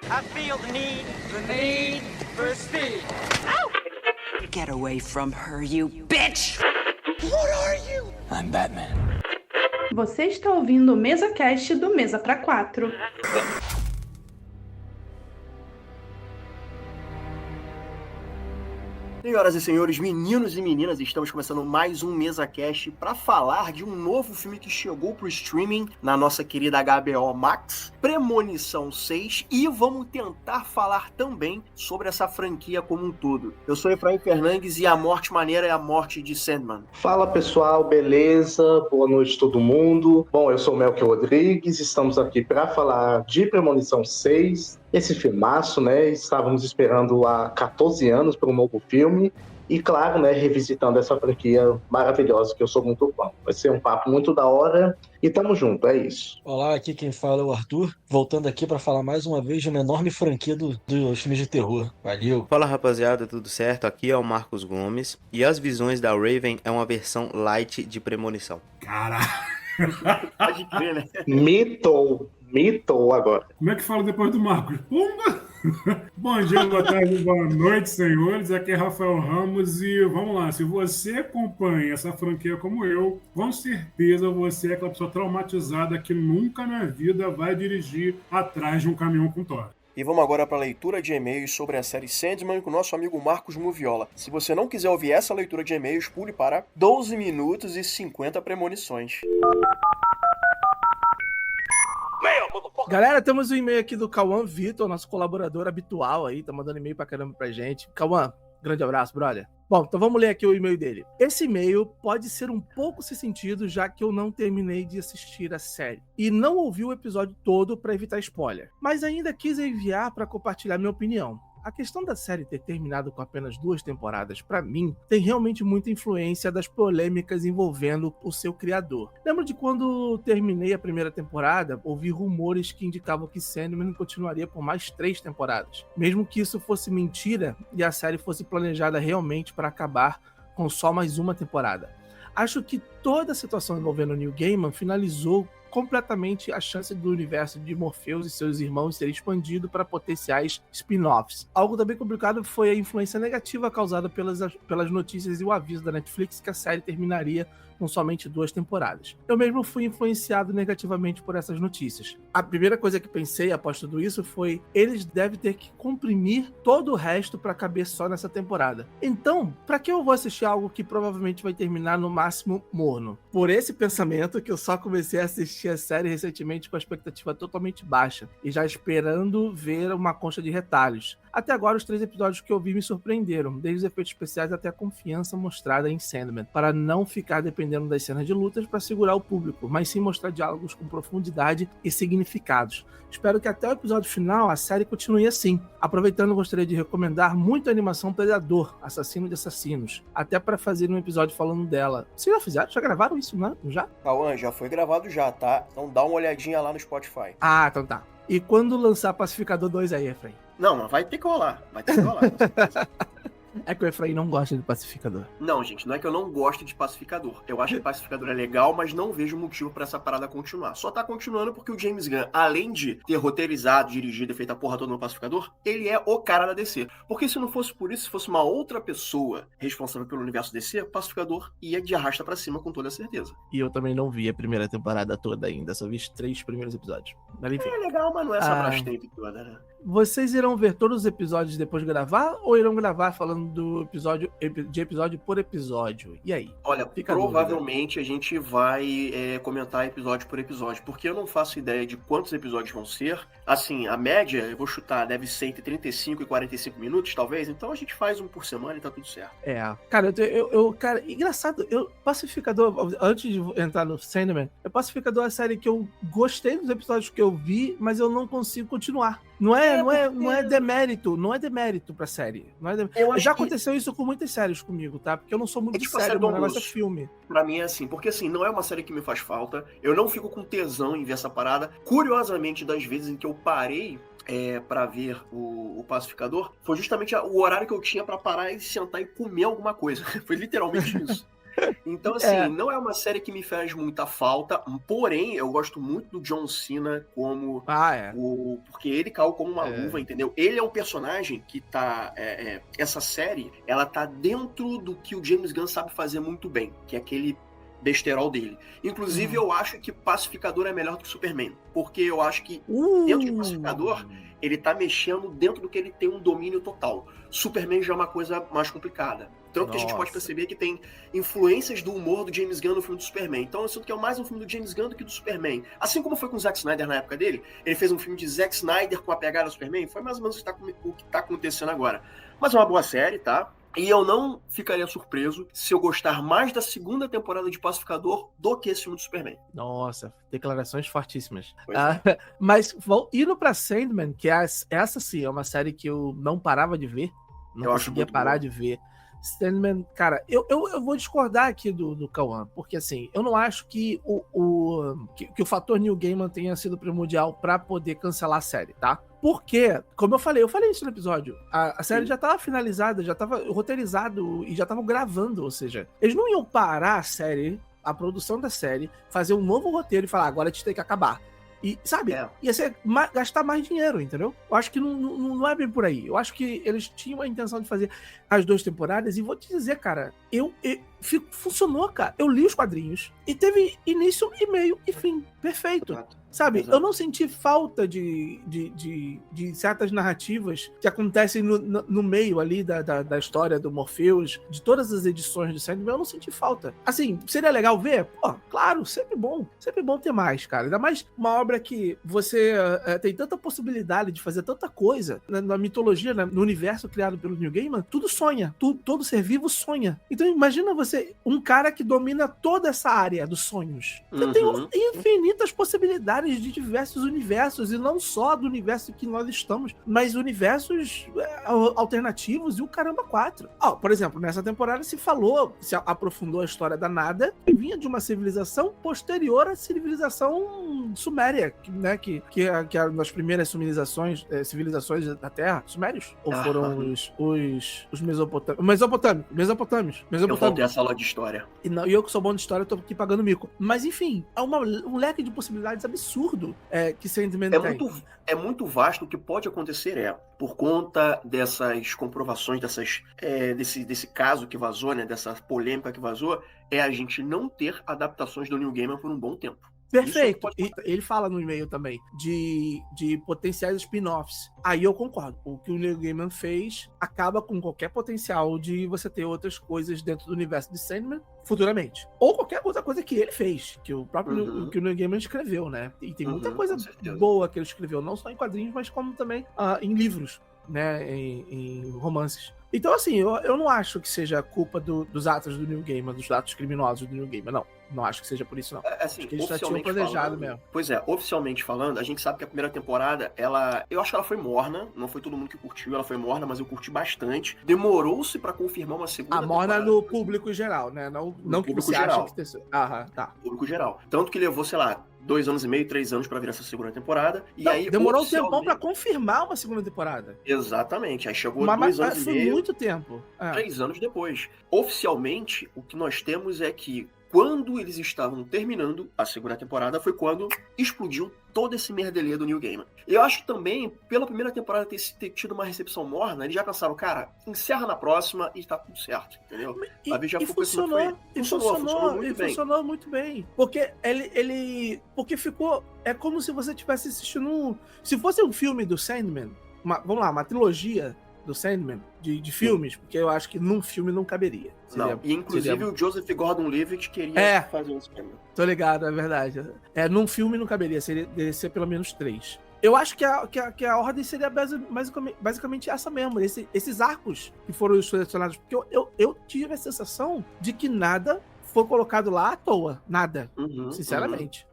I feel the need for speed. Get away from her, you bitch! What are you? I'm Batman. Você está ouvindo o MesaCast do Mesa pra 4. Senhoras e senhores, meninos e meninas, estamos começando mais um MesaCast para falar de um novo filme que chegou pro streaming na nossa querida HBO Max, Premonição 6, e vamos tentar falar também sobre essa franquia como um todo. Eu sou Efraim Fernandes e a morte maneira é a morte de Sandman. Fala pessoal, beleza? Boa noite todo mundo. Bom, eu sou o Melk Rodrigues, estamos aqui para falar de Premonição 6, esse filmaço, né? Estávamos esperando há 14 anos por um novo filme e, claro, né, revisitando essa franquia maravilhosa que eu sou muito fã. Vai ser um papo muito da hora e tamo junto, é isso. Olá, aqui quem fala é o Arthur, voltando aqui para falar mais uma vez de uma enorme franquia dos filmes de terror. Valeu! Fala rapaziada, tudo certo? Aqui é o Marcos Gomes e As Visões da Raven é uma versão light de Premonição. Caralho! Pode crer, né? Mitou agora. Como é que fala depois do Marcos? Pumba! Bom dia, boa tarde, boa noite, senhores. Aqui é Rafael Ramos e vamos lá. Se você acompanha essa franquia como eu, com certeza você é aquela pessoa traumatizada que nunca na vida vai dirigir atrás de um caminhão com tora. E vamos agora para a leitura de e-mails sobre a série Sandman com o nosso amigo Marcos Moviola. Se você não quiser ouvir essa leitura de e-mails, pule para 12 minutos e 50 premonições. Galera, temos um e-mail aqui do Cauã Vitor, nosso colaborador habitual aí, tá mandando e-mail pra caramba pra gente. Cauã, grande abraço, brother. Bom, então vamos ler aqui o e-mail dele. Esse e-mail pode ser um pouco sem sentido, já que eu não terminei de assistir a série e não ouvi o episódio todo para evitar spoiler, mas ainda quis enviar para compartilhar minha opinião. A questão da série ter terminado com apenas 2 temporadas, pra mim, tem realmente muita influência das polêmicas envolvendo o seu criador. Lembro de quando terminei a primeira temporada, ouvi rumores que indicavam que Sandman continuaria por mais 3 temporadas, mesmo que isso fosse mentira e a série fosse planejada realmente para acabar com só mais uma temporada. Acho que toda a situação envolvendo Neil Gaiman finalizou completamente a chance do universo de Morpheus e seus irmãos ser expandido para potenciais spin-offs. Algo também complicado foi a influência negativa causada pelas notícias e o aviso da Netflix que a série terminaria com somente 2 temporadas. Eu mesmo fui influenciado negativamente por essas notícias. A primeira coisa que pensei após tudo isso foi: eles devem ter que comprimir todo o resto para caber só nessa temporada. Então, para que eu vou assistir algo que provavelmente vai terminar no máximo morno? Por esse pensamento que eu só comecei a assistir a série recentemente com a expectativa totalmente baixa e já esperando ver uma concha de retalhos. Até agora, os 3 episódios que eu vi me surpreenderam, desde os efeitos especiais até a confiança mostrada em Sandman, para não ficar dependendo das cenas de lutas para segurar o público, mas sim mostrar diálogos com profundidade e significados. Espero que até o episódio final a série continue assim. Aproveitando, gostaria de recomendar muito a animação Predador, Assassino de Assassinos, até para fazer um episódio falando dela. Vocês já fizeram? Já gravaram isso, né? Já? Cauã, já foi gravado já, tá? Então dá uma olhadinha lá no Spotify. Ah, então tá. E quando lançar Pacificador 2 aí, Efraim? Não, mas vai ter que rolar. Vai ter que rolar. É que o Efraim não gosta de Pacificador. Não, gente, não é que eu não gosto de Pacificador. Eu acho que Pacificador é legal, mas não vejo motivo pra essa parada continuar. Só tá continuando porque o James Gunn, além de ter roteirizado, dirigido e feito a porra toda no Pacificador, ele é o cara da DC. Porque se não fosse por isso, se fosse uma outra pessoa responsável pelo universo DC, Pacificador ia de arrasta pra cima com toda certeza. E eu também não vi a primeira temporada toda ainda, só vi os 3 primeiros episódios. Mas enfim. É legal, mas não é essa Brastemp toda, né? Vocês irão ver todos os episódios depois de gravar ou irão gravar falando do episódio por episódio? E aí? Olha, provavelmente a gente vai comentar episódio por episódio, porque eu não faço ideia de quantos episódios vão ser. Assim, a média, eu vou chutar, deve ser entre 35 e 45 minutos, talvez. Então a gente faz um por semana e tá tudo certo. Cara, cara, engraçado, Pacificador, antes de entrar no Sandman, Pacificador é a série que eu gostei dos episódios que eu vi, mas eu não consigo continuar. Não é demérito pra série. Já aconteceu isso com muitas séries comigo, tá? Porque eu não sou muito de série, o negócio é filme. Pra mim é assim, porque assim, não é uma série que me faz falta, eu não fico com tesão em ver essa parada. Curiosamente, das vezes em que eu parei pra ver o Pacificador, foi justamente o horário que eu tinha pra parar e sentar e comer alguma coisa. Foi literalmente isso. Então, assim, não é uma série que me faz muita falta, porém, eu gosto muito do John Cena como porque ele caiu como uma luva, entendeu? Ele é um personagem que tá... essa série, ela tá dentro do que o James Gunn sabe fazer muito bem, que é aquele besterol dele. Inclusive, eu acho que Pacificador é melhor do que Superman, porque eu acho que dentro de Pacificador, ele tá mexendo dentro do que ele tem um domínio total. Superman já é uma coisa mais complicada. Tanto que a gente pode perceber que tem influências do humor do James Gunn no filme do Superman. Então eu sinto que é mais um filme do James Gunn do que do Superman. Assim como foi com o Zack Snyder na época dele, ele fez um filme de Zack Snyder com a pegada do Superman, foi mais ou menos o que tá acontecendo agora. Mas é uma boa série, tá? E eu não ficaria surpreso se eu gostar mais da segunda temporada de Pacificador do que esse filme do Superman. Nossa, declarações fortíssimas. Mas indo pra Sandman, que essa sim é uma série que eu não parava de ver. Não conseguia parar de ver. Sandman, cara, eu vou discordar aqui do Cauã, porque assim, eu não acho que que o fator Neil Gaiman tenha sido primordial pra poder cancelar a série, tá? Porque, como eu falei isso no episódio, a série já tava finalizada, já tava roteirizado e já estavam gravando, ou seja, eles não iam parar a série, a produção da série, fazer um novo roteiro e falar, agora a gente tem que acabar. E, sabe, ia ser gastar mais dinheiro, entendeu? Eu acho que não é bem por aí. Eu acho que eles tinham a intenção de fazer as 2 temporadas e vou te dizer, cara, funcionou, cara. Eu li os quadrinhos e teve início e meio e fim. Perfeito. Sabe, eu não senti falta de certas narrativas que acontecem no meio ali da história do Morpheus, de todas as edições do Sandman, eu não senti falta. Assim, seria legal ver? Pô, claro, sempre bom ter mais, cara. Ainda mais uma obra que você tem tanta possibilidade de fazer tanta coisa na mitologia, no universo criado pelo Neil Gaiman, tudo sonha, todo ser vivo sonha. Então imagina você, um cara que domina toda essa área dos sonhos. Você tem infinitas possibilidades de diversos universos, e não só do universo que nós estamos, mas universos alternativos e o caramba 4. Por exemplo, nessa temporada se aprofundou a história da Nada, que vinha de uma civilização posterior à civilização suméria, né, que é das primeiras civilizações da Terra. Sumérios? Ou foram os mesopotâmios? Eu faltei essa aula de história. E eu que sou bom de história, tô aqui pagando mico. Mas enfim, é um leque de possibilidades absurdo que Sandman tem. É muito vasto. O que pode acontecer por conta dessas comprovações, desse caso que vazou, né, dessa polêmica que vazou, a gente não ter adaptações do Neil Gaiman por um bom tempo. Perfeito. E ele fala no e-mail também de potenciais spin-offs. Aí eu concordo. O que o Neil Gaiman fez acaba com qualquer potencial de você ter outras coisas dentro do universo de Sandman futuramente. Ou qualquer outra coisa que ele fez, que o próprio que o Neil Gaiman escreveu, né? E tem muita coisa boa que ele escreveu, não só em quadrinhos, mas como também em livros, né? Em romances. Então, assim, eu não acho que seja culpa dos atos do Neil Gaiman, dos atos criminosos do Neil Gaiman, não. Não acho que seja por isso, não. Assim, acho que eles já tinham planejado mesmo. Pois é, oficialmente falando, a gente sabe que a primeira temporada, eu acho que ela foi morna, não foi todo mundo que curtiu, ela foi morna, mas eu curti bastante. Demorou-se pra confirmar uma segunda temporada. Morna no público geral, né? Não que você acha que... tá. Público geral. Tanto que levou, sei lá, 2 anos e meio, 3 anos pra vir essa segunda temporada. E aí, demorou um tempão pra confirmar uma segunda temporada. Exatamente. Aí chegou 2 anos e meio. Foi muito tempo. 3 anos depois. Oficialmente, o que nós temos é que quando eles estavam terminando a segunda temporada, foi quando explodiu todo esse merdelê do Neil Gaiman. Eu acho que também, pela primeira temporada ter tido uma recepção morna, eles já pensaram, cara, encerra na próxima e tá tudo certo, entendeu? Funcionou muito bem. Porque porque ficou... É como se você estivesse assistindo... Se fosse um filme do Sandman, uma trilogia do Sandman, de filmes, porque eu acho que num filme não caberia. Inclusive o Joseph Gordon-Levitt queria fazer um Sandman. Tô ligado, é verdade. Num filme não caberia, deveria ser pelo menos 3. Eu acho que a ordem seria basicamente essa mesmo, esses arcos que foram selecionados, porque eu tive a sensação de que nada foi colocado lá à toa, nada, sinceramente.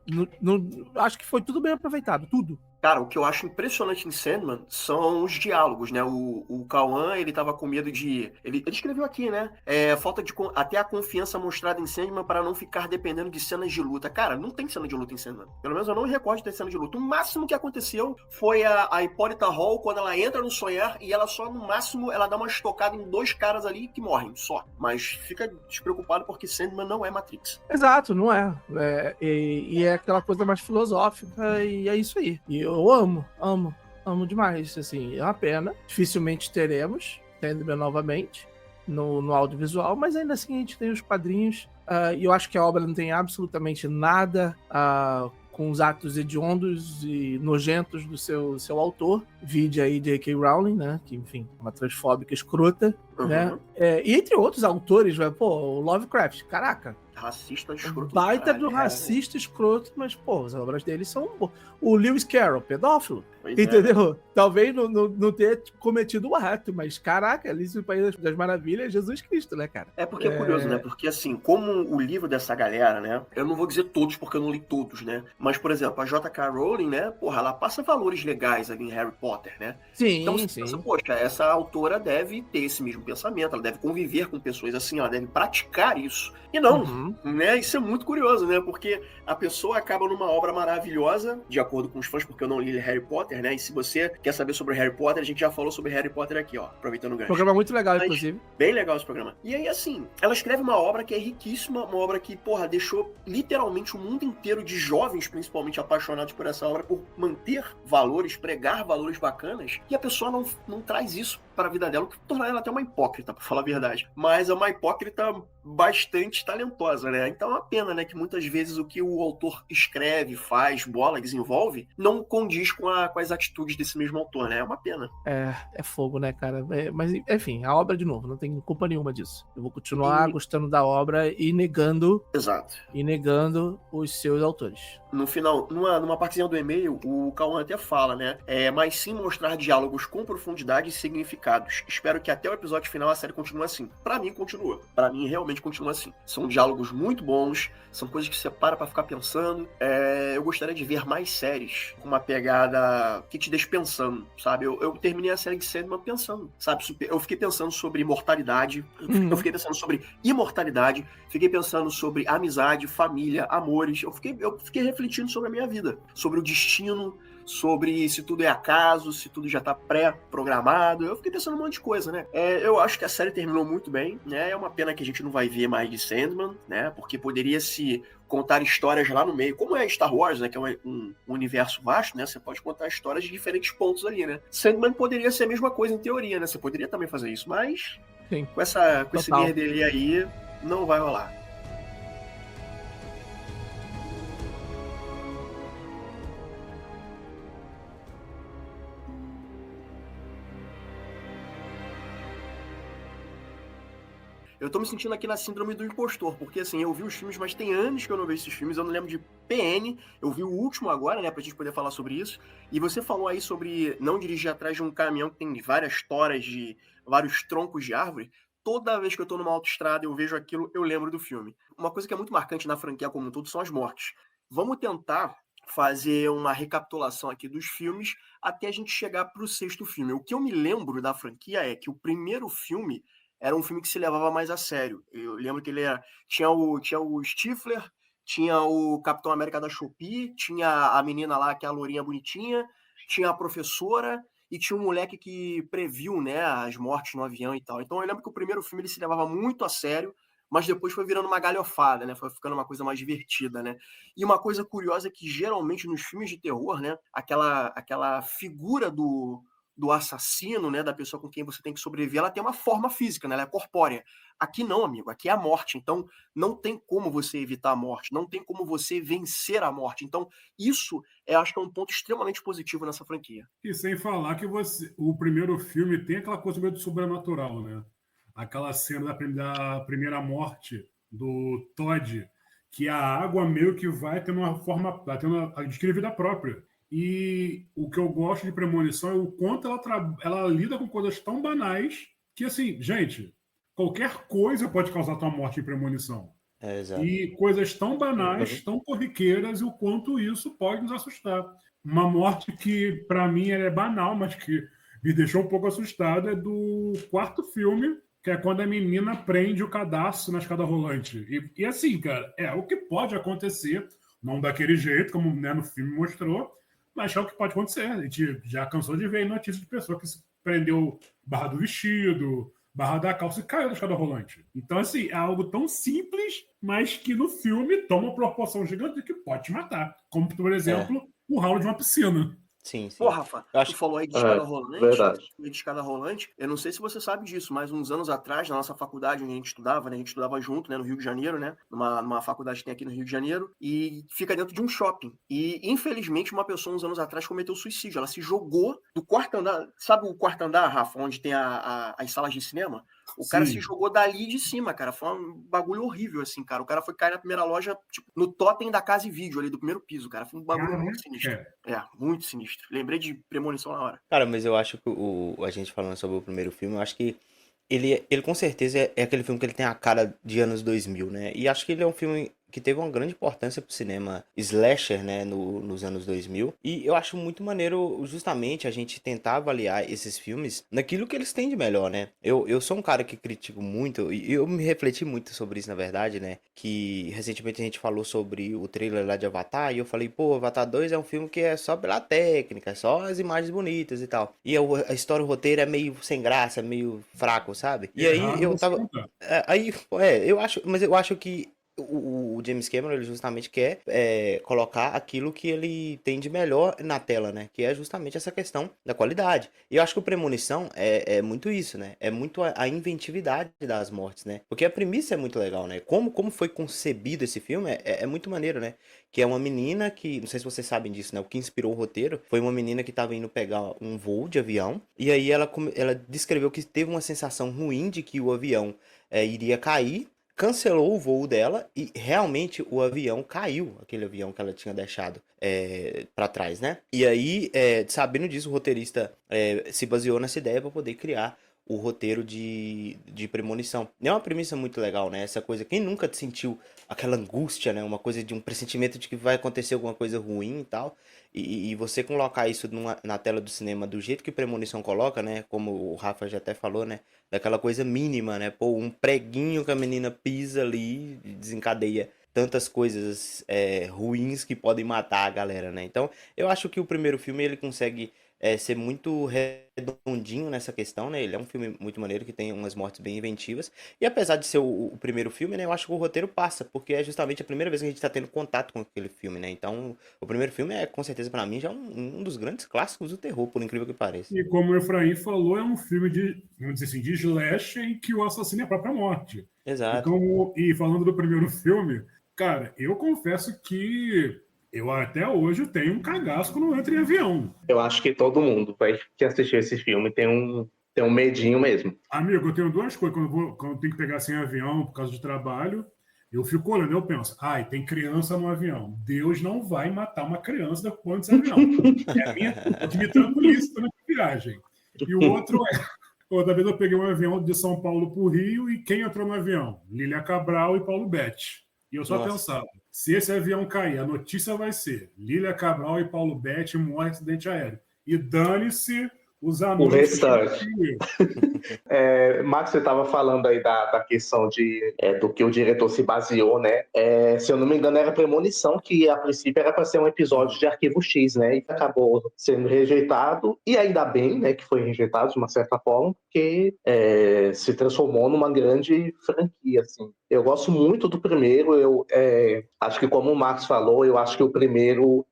Acho que foi tudo bem aproveitado, tudo. Cara, o que eu acho impressionante em Sandman são os diálogos, né? O Cauã, ele tava com medo de... Ele escreveu aqui, né? Falta de... Até a confiança mostrada em Sandman para não ficar dependendo de cenas de luta. Cara, não tem cena de luta em Sandman. Pelo menos eu não me recordo de ter cena de luta. O máximo que aconteceu foi a Hippolyta Hall, quando ela entra no sonhar e ela só, no máximo, ela dá uma estocada em 2 caras ali que morrem, só. Mas fica despreocupado porque Sandman não é Matrix. Exato, não é. E é aquela coisa mais filosófica e é isso aí. E eu amo demais, assim, é uma pena. Dificilmente teremos Sandman novamente no audiovisual, mas ainda assim a gente tem os quadrinhos e eu acho que a obra não tem absolutamente nada com os atos hediondos e nojentos do seu autor. Vide aí J.K. Rowling, né? Que, enfim, uma transfóbica escrota, né? E entre outros autores, o Lovecraft, caraca. Racista escroto. Baita do racista escroto, mas, as obras dele são boas. O Lewis Carroll, pedófilo. Pois entendeu? Talvez não ter cometido o ato, mas, caraca, Alice no País das Maravilhas é Jesus Cristo, né, cara? É porque é curioso, né? Porque, assim, como o livro dessa galera, né? Eu não vou dizer todos, porque eu não li todos, né? Mas, por exemplo, a J.K. Rowling, né? Ela passa valores legais ali em Harry Potter, né? Sim, então, você sim. pensa, poxa, essa autora deve ter esse mesmo pensamento, ela deve conviver com pessoas assim, ela deve praticar isso. E não, né? Isso é muito curioso, né? Porque a pessoa acaba numa obra maravilhosa, de acordo com os fãs, porque eu não li Harry Potter, né? E se você quer saber sobre Harry Potter, a gente já falou sobre Harry Potter aqui, ó, aproveitando o gancho. Programa muito legal, inclusive. Bem legal esse programa. E aí, assim, ela escreve uma obra que é riquíssima, uma obra que, deixou literalmente o mundo inteiro de jovens, principalmente, apaixonados por essa obra, por manter valores, pregar valores bacanas, e a pessoa não traz isso para a vida dela, o que torna ela até uma hipócrita, pra falar a verdade. Mas é uma hipócrita bastante talentosa, né? Então é uma pena, né, que muitas vezes o que o autor escreve, faz, bola, desenvolve, não condiz com as atitudes desse mesmo autor, né? É uma pena. É fogo, né, cara? Mas, enfim, a obra, de novo, não tem culpa nenhuma disso. Eu vou continuar gostando da obra e negando... Exato. E negando os seus autores. No final, numa partezinha do e-mail, o Cauã até fala, né? Mas sim mostrar diálogos com profundidade e significados. Espero que até o episódio final a série continue assim. Pra mim, continua. Pra mim, realmente continua assim. São diálogos muito bons, são coisas que você para pra ficar pensando. Eu gostaria de ver mais séries com uma pegada que te deixa pensando, sabe? Eu terminei a série de Sandman pensando, sabe? Eu fiquei pensando sobre imortalidade, eu fiquei pensando sobre imortalidade, fiquei pensando sobre amizade, família, amores. Eu fiquei refletindo sobre a minha vida, sobre o destino, sobre se tudo é acaso, se tudo já tá pré-programado. Eu fiquei pensando um monte de coisa, né? Eu acho que a série terminou muito bem, né? É uma pena que a gente não vai ver mais de Sandman, né? Porque poderia se contar histórias lá no meio. Como é Star Wars, né? Que é um universo vasto, né? Você pode contar histórias de diferentes pontos ali, né? Sandman poderia ser a mesma coisa em teoria, né? Você poderia também fazer isso, mas sim, com esse merdelê aí, não vai rolar. Eu tô me sentindo aqui na síndrome do impostor, porque assim, eu vi os filmes, mas tem anos que eu não vejo esses filmes, eu não lembro de PN, eu vi o último agora, né, pra gente poder falar sobre isso, e você falou aí sobre não dirigir atrás de um caminhão que tem várias toras de vários troncos de árvore. Toda vez que eu tô numa autoestrada e eu vejo aquilo, eu lembro do filme. Uma coisa que é muito marcante na franquia como um todo são as mortes. Vamos tentar fazer uma recapitulação aqui dos filmes até a gente chegar pro 6º filme. O que eu me lembro da franquia é que o primeiro filme era um filme que se levava mais a sério. Eu lembro que ele tinha o Stifler, tinha o Capitão América da Shopee, tinha a menina lá, que é a lourinha bonitinha, tinha a professora e tinha um moleque que previu, né, as mortes no avião e tal. Então eu lembro que o primeiro filme ele se levava muito a sério, mas depois foi virando uma galhofada, né? Foi ficando uma coisa mais divertida, né? E uma coisa curiosa é que geralmente nos filmes de terror, né, aquela figura do assassino, né, da pessoa com quem você tem que sobreviver, ela tem uma forma física, né, ela é corpórea. Aqui não, amigo, aqui é a morte, então não tem como você evitar a morte, não tem como você vencer a morte. Então isso, acho que é um ponto extremamente positivo nessa franquia. E sem falar que o primeiro filme tem aquela coisa meio do sobrenatural, né? Aquela cena da primeira morte do Todd, que a água meio que vai tendo uma forma, vai tendo adquirir vida própria. E o que eu gosto de Premonição é o quanto ela lida com coisas tão banais que, assim, gente, qualquer coisa pode causar tua morte em Premonição. Exato. E coisas tão banais, tão corriqueiras, e o quanto isso pode nos assustar. Uma morte que, pra mim, ela é banal, mas que me deixou um pouco assustado, é do quarto filme, que é quando a menina prende o cadastro na escada rolante. E assim, cara, é o que pode acontecer, não daquele jeito, como, né, no filme mostrou, mas é o que pode acontecer. A gente já cansou de ver notícias de pessoa que se prendeu barra do vestido, barra da calça e caiu da escada rolante. Então, assim, é algo tão simples, mas que no filme toma uma proporção gigante que pode te matar. Como, por exemplo, o ralo de uma piscina. Sim, sim. Pô, Rafa, tu falou aí de escada rolante. verdade. De escada rolante. Eu não sei se você sabe disso, mas uns anos atrás, na nossa faculdade, onde a gente estudava, né? A gente estudava junto, né? No Rio de Janeiro, né? Numa faculdade que tem aqui no Rio de Janeiro. E fica dentro de um shopping. E, infelizmente, uma pessoa uns anos atrás cometeu suicídio. Ela se jogou do quarto andar. Sabe o quarto andar, Rafa? Onde tem as salas de cinema? O cara se jogou dali de cima, cara. Foi um bagulho horrível, assim, cara. O cara foi cair na primeira loja, tipo, no totem da Casa e Vídeo, ali do primeiro piso, cara. Foi um bagulho muito sinistro. Muito sinistro. Lembrei de Premonição na hora. Cara, mas eu acho que a gente falando sobre o primeiro filme, eu acho que ele com certeza é aquele filme que ele tem a cara de anos 2000, né? E acho que ele é um filme que teve uma grande importância pro cinema slasher, né, nos anos 2000. E eu acho muito maneiro justamente a gente tentar avaliar esses filmes naquilo que eles têm de melhor, né? Eu sou um cara que critico muito, e eu me refleti muito sobre isso, na verdade, né? Que recentemente a gente falou sobre o trailer lá de Avatar, e eu falei, pô, Avatar 2 é um filme que é só pela técnica, é só as imagens bonitas e tal. E a história, o roteiro é meio sem graça, meio fraco, sabe? E aí eu tava... eu acho que o James Cameron, ele justamente quer colocar aquilo que ele tem de melhor na tela, né? Que é justamente essa questão da qualidade. E eu acho que o Premonição é muito isso, né? É muito a inventividade das mortes, né? Porque a premissa é muito legal, né? Como foi concebido esse filme é muito maneiro, né? Que é uma menina que, não sei se vocês sabem disso, né? O que inspirou o roteiro foi uma menina que tava indo pegar um voo de avião. E aí ela descreveu que teve uma sensação ruim de que o avião iria cair. Cancelou o voo dela e realmente o avião caiu, aquele avião que ela tinha deixado para trás, né? E aí, sabendo disso, o roteirista se baseou nessa ideia para poder criar o roteiro de Premonição. É uma premissa muito legal, né? Essa coisa, quem nunca sentiu aquela angústia, né? Uma coisa de um pressentimento de que vai acontecer alguma coisa ruim e tal. E você colocar isso na tela do cinema do jeito que Premonição coloca, né? Como o Rafa já até falou, né? Daquela coisa mínima, né? Pô, um preguinho que a menina pisa ali desencadeia tantas coisas ruins que podem matar a galera, né? Então, eu acho que o primeiro filme, ele consegue ser muito redondinho nessa questão, né? Ele é um filme muito maneiro, que tem umas mortes bem inventivas. E apesar de ser o primeiro filme, né? Eu acho que o roteiro passa, porque é justamente a primeira vez que a gente tá tendo contato com aquele filme, né? Então, o primeiro filme com certeza, pra mim, já um dos grandes clássicos do terror, por incrível que pareça. E como o Efraim falou, é um filme vamos dizer assim, de slash em que o assassino é a própria morte. Exato. E falando do primeiro filme, cara, eu confesso que eu até hoje tenho um cagaço quando eu entro em avião. Eu acho que todo mundo que assistir esse filme tem um medinho mesmo. Amigo, eu tenho duas coisas. Quando eu tenho que pegar sem avião por causa de trabalho, eu fico olhando, eu penso, tem criança no avião. Deus não vai matar uma criança depois desse avião. É a minha culpa, que me tranquiliza na viagem. E o outro outra vez eu peguei um avião de São Paulo para o Rio, e quem entrou no avião? Lília Cabral e Paulo Betti. E eu só pensava, se esse avião cair, a notícia vai ser Lília Cabral e Paulo Betti morrem em acidente aéreo. E dane-se os anúncios. O restante. Max, você estava falando aí da questão do que o diretor se baseou, né? Se eu não me engano, era Premonição, que a princípio era para ser um episódio de Arquivo X, né? E acabou sendo rejeitado, e ainda bem, né, que foi rejeitado de uma certa forma, porque se transformou numa grande franquia, assim. Eu gosto muito do primeiro, acho que, como o Max falou, eu acho que o primeiro,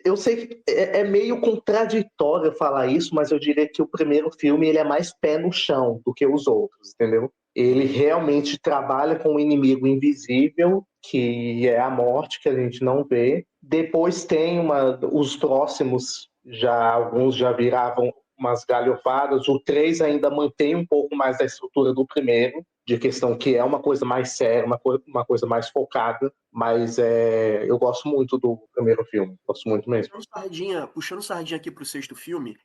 eu sei que é meio contraditório falar isso, mas eu diria que o primeiro filme ele é mais pé no chão do que os outros, entendeu? Ele realmente trabalha com um inimigo invisível, que é a morte, que a gente não vê. Depois tem os próximos, alguns já viravam umas galhofadas. O 3 ainda mantém um pouco mais da estrutura do primeiro, de questão que é uma coisa mais séria, uma coisa mais focada, mas eu gosto muito do primeiro filme, gosto muito mesmo. Puxando sardinha aqui pro sexto filme,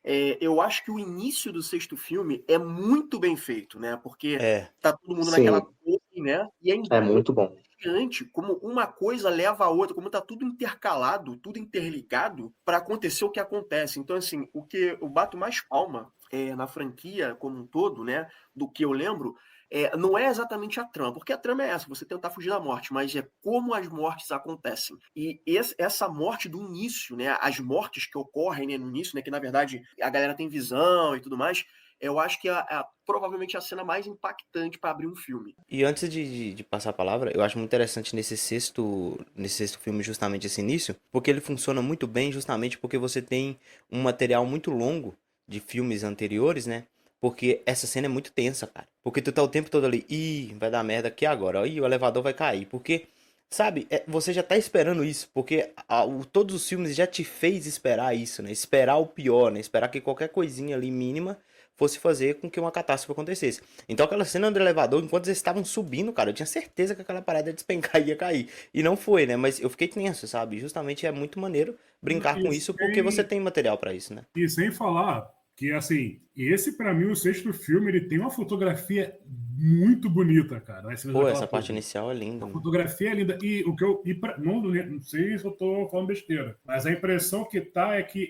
eu acho que o início do sexto filme é muito bem feito, né? Porque tá todo mundo naquela torre, né? E é muito bom. brilhante como uma coisa leva a outra, como tá tudo intercalado, tudo interligado para acontecer o que acontece. Então, assim, o que eu bato mais palma na franquia como um todo, né, do que eu lembro, não é exatamente a trama, porque a trama é essa, você tentar fugir da morte, mas é como as mortes acontecem. E essa morte do início, né, as mortes que ocorrem, né, no início, né, que na verdade a galera tem visão e tudo mais, eu acho que é provavelmente a cena mais impactante para abrir um filme. E antes de passar a palavra, eu acho muito interessante nesse sexto filme justamente esse início, porque ele funciona muito bem justamente porque você tem um material muito longo de filmes anteriores, né? Porque essa cena é muito tensa, cara. Porque tu tá o tempo todo ali, vai dar merda aqui agora, o elevador vai cair. Porque, sabe, você já tá esperando isso, porque todos os filmes já te fez esperar isso, né? Esperar o pior, né? Esperar que qualquer coisinha ali mínima fosse fazer com que uma catástrofe acontecesse. Então aquela cena do elevador, enquanto eles estavam subindo, cara, eu tinha certeza que aquela parada ia despencar e ia cair. E não foi, né? Mas eu fiquei tenso, sabe? Justamente é muito maneiro brincar com isso, porque você tem material pra isso, né? E sem falar que, assim, esse pra mim, o sexto filme, ele tem uma fotografia muito bonita, cara. Pô, essa parte inicial é linda. A fotografia é linda. E o que eu... não sei se eu tô falando besteira, mas a impressão que tá é que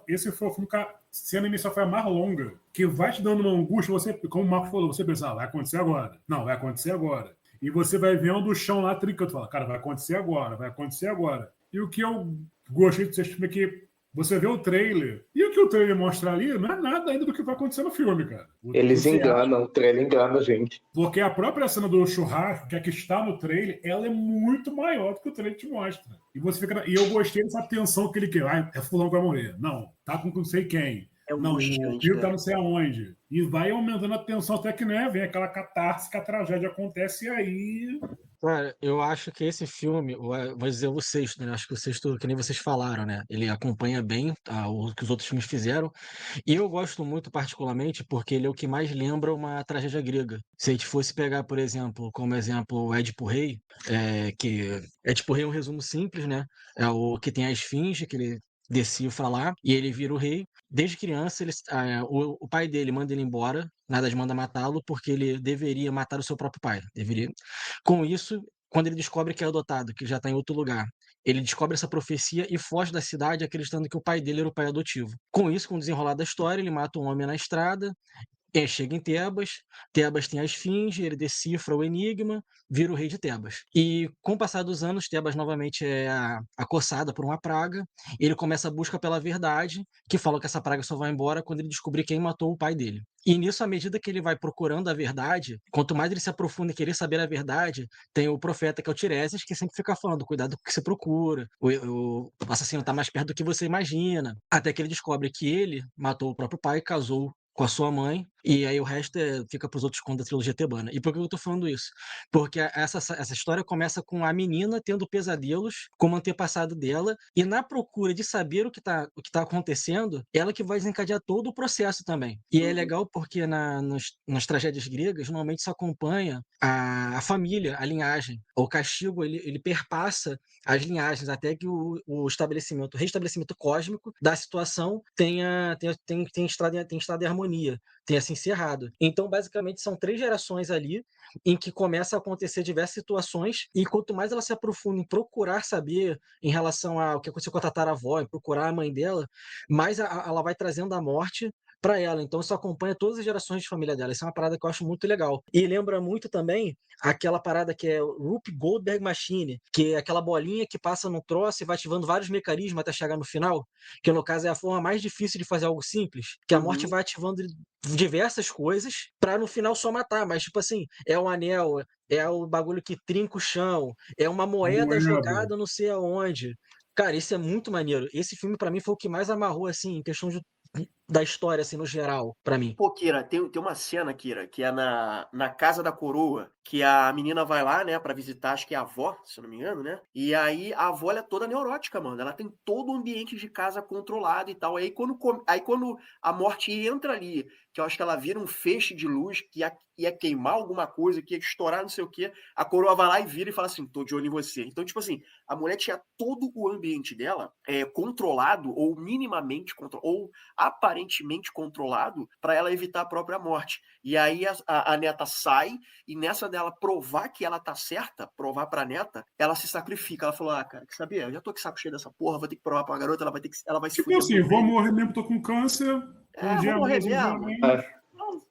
esse foi o filme que a cena inicial foi a mais longa, que vai te dando uma angústia, você, como o Marcos falou, você pensa, vai acontecer agora. Não, vai acontecer agora. E você vai vendo o chão lá trincando, fala, cara, vai acontecer agora, vai acontecer agora. E o que eu gostei desse filme é que você vê o trailer, e o que o trailer mostra ali não é nada ainda do que vai acontecer no filme, cara. Eles enganam, o trailer engana a gente. Porque a própria cena do churrasco, que é que está no trailer, ela é muito maior do que o trailer te mostra. E eu gostei dessa tensão que ele quer. É fulano que vai morrer. Não, tá com não sei quem. Não, o filho tá não sei aonde. E vai aumentando a tensão até que, né, vem aquela catarse que a tragédia acontece e aí... Cara, eu acho que esse filme, vou dizer o sexto, né? Acho que o sexto, que nem vocês falaram, né? Ele acompanha bem o que os outros filmes fizeram. E eu gosto muito, particularmente, porque ele é o que mais lembra uma tragédia grega. Se a gente fosse pegar, por exemplo, como exemplo, o Édipo Rei, que Édipo Rei é um resumo simples, né? É o que tem a esfinge, que ele decifra lá, e ele vira o rei. Desde criança, o pai dele manda ele embora, nada de manda matá-lo, porque ele deveria matar o seu próprio pai. Deveria. Com isso, quando ele descobre que é adotado, que já está em outro lugar, ele descobre essa profecia e foge da cidade acreditando que o pai dele era o pai adotivo. Com isso, com o desenrolar da história, ele mata um homem na estrada, chega em Tebas, Tebas tem a esfinge, ele decifra o enigma, vira o rei de Tebas. E com o passar dos anos, Tebas novamente é acossada por uma praga, ele começa a busca pela verdade, que fala que essa praga só vai embora quando ele descobrir quem matou o pai dele. E nisso, à medida que ele vai procurando a verdade, quanto mais ele se aprofunda em querer saber a verdade, tem o profeta, que é o Tiresias, que sempre fica falando, cuidado com o que você procura, o assassino está mais perto do que você imagina, até que ele descobre que ele matou o próprio pai, casou com a sua mãe, e aí o resto fica para os outros contos da trilogia tebana. E por que eu tô falando isso? Porque essa história começa com a menina tendo pesadelos como antepassado dela, e na procura de saber o que tá acontecendo, ela que vai desencadear todo o processo também. E é legal porque nas tragédias gregas, normalmente se acompanha a família, a linhagem. O castigo, ele perpassa as linhagens, até que o restabelecimento cósmico da situação tenha estado em harmonia, tenha se encerrado. Então, basicamente, são 3 gerações ali em que começa a acontecer diversas situações, e quanto mais ela se aprofunda em procurar saber em relação ao que aconteceu com a tataravó, em procurar a mãe dela, mais ela vai trazendo a morte para ela. Então isso acompanha todas as gerações de família dela. Isso é uma parada que eu acho muito legal. E lembra muito também aquela parada que é o Rube Goldberg Machine, que é aquela bolinha que passa no troço e vai ativando vários mecanismos até chegar no final, que no caso é a forma mais difícil de fazer algo simples, que a morte vai ativando diversas coisas para no final só matar, mas tipo assim, é um anel, é o bagulho que trinca o chão, é uma moeda jogada não sei aonde. Cara, isso é muito maneiro. Esse filme para mim foi o que mais amarrou assim, em questão da história, assim, no geral, pra mim. Pô, Kira, tem uma cena, Kira, que é na Casa da Coroa, que a menina vai lá, né, pra visitar, acho que é a avó, se eu não me engano, né? E aí a avó, ela é toda neurótica, mano. Ela tem todo o ambiente de casa controlado e tal. Aí quando a morte entra ali, que eu acho que ela vira um feixe de luz, que ia queimar alguma coisa, que ia estourar não sei o quê, a coroa vai lá e vira e fala assim, tô de olho em você. Então, tipo assim, a mulher tinha todo o ambiente dela controlado, ou minimamente controlado, ou aparentemente aparentemente controlado para ela evitar a própria morte. E aí a neta sai, e nessa dela provar que ela tá certa, provar pra neta, ela se sacrifica. Ela falou, cara, que sabia? Eu já tô com saco cheio dessa porra, vou ter que provar pra garota, ela vai se Tipo fuder. assim, vou morrer mesmo, tô com câncer. Um dia vou morrer mais, um dia mesmo. menos.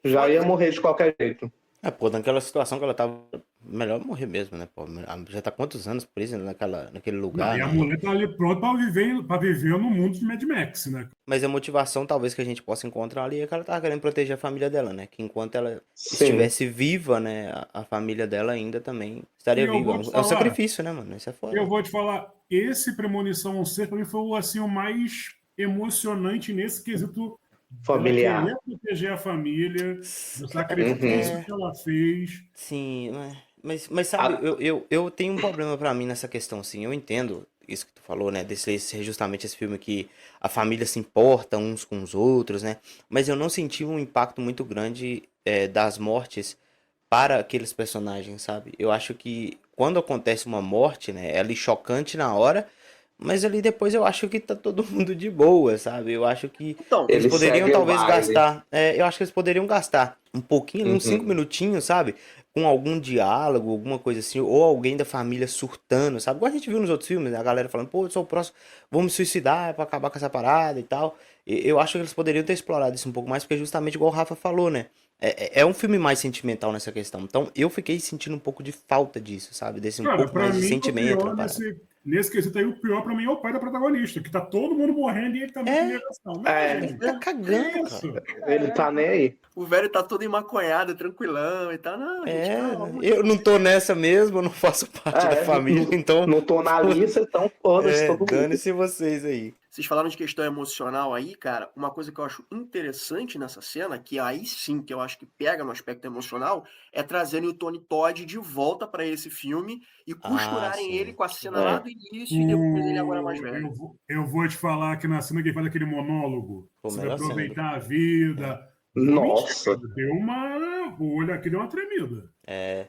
Já ia morrer de qualquer jeito. Pô, naquela situação que ela tava, melhor morrer mesmo, né, pô? Já tá quantos anos presa naquele lugar, E a né? mulher tá ali pronta pra viver no mundo de Mad Max, né? Mas a motivação, talvez, que a gente possa encontrar ali é que ela tava querendo proteger a família dela, né? Que enquanto ela Sim. estivesse viva, né, a família dela ainda também estaria E eu viva. vou te É um falar, sacrifício, né, mano? Isso é foda. Eu vou te falar, esse Premonição 6 pra mim foi assim, o mais emocionante nesse quesito Familiar. dela querer proteger a família, do sacrifício que ela fez. Sim, mas sabe, eu tenho um problema pra mim nessa questão, assim. Eu entendo isso que tu falou, né? Desse ser justamente esse filme que a família se importa uns com os outros, né? Mas eu não senti um impacto muito grande das mortes para aqueles personagens, sabe? Eu acho que quando acontece uma morte, né? É ali chocante na hora, mas ali depois eu acho que tá todo mundo de boa, sabe? Eu acho que Então, eles Ele poderiam segue o talvez baile. gastar. Eu acho que eles poderiam gastar um pouquinho, uns 5 minutinhos, sabe? Com algum diálogo, alguma coisa assim, ou alguém da família surtando, sabe? Igual a gente viu nos outros filmes, né? A galera falando, pô, eu sou o próximo, vou me suicidar pra acabar com essa parada e tal. Eu acho que eles poderiam ter explorado isso um pouco mais, porque justamente igual o Rafa falou, né? É um filme mais sentimental nessa questão. Então eu fiquei sentindo um pouco de falta disso, sabe? Desse um Cara, pouco pra mais de mim, o sentimento pior na parada. nesse quesito aí, o pior pra mim é o pai da protagonista, que tá todo mundo morrendo e ele tá muito em negação. Não, É. gente, Tá cagando, que isso? cara. Ele tá nem aí. O velho tá todo emaconhado, tranquilão e tal. Não, gente, calma. Eu não tô nessa mesmo, eu não faço parte da família, então. Não tô na lista, então foda-se todo mundo. Dane-se vocês aí. Vocês falaram de questão emocional aí, cara. Uma coisa que eu acho interessante nessa cena, que aí sim que eu acho que pega no aspecto emocional, é trazerem o Tony Todd de volta pra esse filme e costurarem sim. ele com a cena lá do início e depois ele agora mais velho. Eu vou te falar que na cena que ele faz aquele monólogo Pô, sobre melhor cena aproveitar a vida. Nossa. Deu uma. O olho aqui deu uma tremida.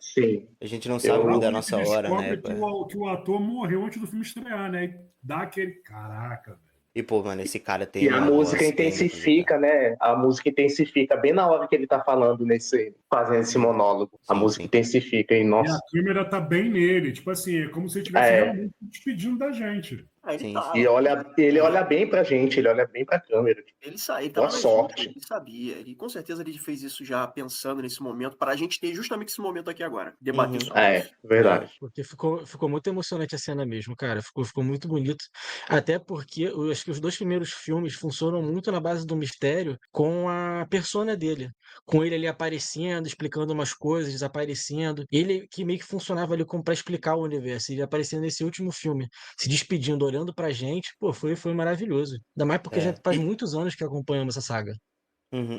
Sim. A gente não sabe quando é a Realmente nossa hora, né? descobre que o ator morreu antes do filme estrear, né? E dá aquele. Caraca, velho. E, pô, mano, esse cara tem E a uma música voz intensifica, né? A música intensifica bem na hora que ele tá falando fazendo esse monólogo. A Sim, música sim. intensifica e E a nossa. câmera tá bem nele. Tipo assim, é como se ele estivesse realmente despedindo da gente. Aí ele Sim, tá. E ele olha bem pra gente, ele olha bem pra câmera. Ele tava Boa na sorte. junta, ele sabia. E com certeza ele fez isso já pensando nesse momento, para a gente ter justamente esse momento aqui agora. Debater sobre isso. Verdade. Porque ficou muito emocionante a cena mesmo, cara. Ficou muito bonito. Até porque eu acho que os dois primeiros filmes funcionam muito na base do mistério com a persona dele. Com ele ali aparecendo, explicando umas coisas, desaparecendo. Ele que meio que funcionava ali como pra explicar o universo. Ele aparecendo nesse último filme, se despedindo, olhando pra gente, pô, foi maravilhoso. Ainda mais porque já faz muitos anos que acompanhamos essa saga.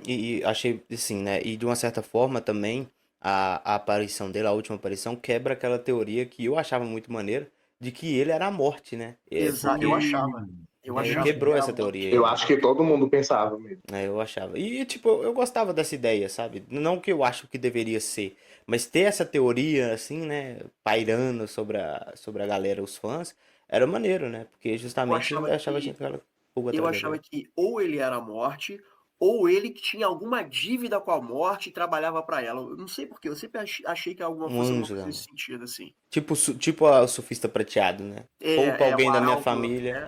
E achei, assim, né? E de uma certa forma também, a aparição dele, a última aparição, quebra aquela teoria que eu achava muito maneira, de que ele era a morte, né? Exato, eu achava. Eu achava quebrou que essa era teoria. Eu acho que todo mundo pensava mesmo. Eu achava. E, tipo, eu gostava dessa ideia, sabe? Não que eu acho que deveria ser, mas ter essa teoria, assim, né? Pairando sobre a galera, os fãs, era maneiro, né? Porque justamente eu achava que tinha aquela pulga Eu atrás da achava orelha. que ou ele era a morte, ou ele que tinha alguma dívida com a morte e trabalhava pra ela. Eu não sei porquê, eu sempre achei que alguma Um fosse alguma anjo, coisa né? nesse sentido, assim. Tipo o surfista prateado, né? Poupa alguém o da minha arauto, família,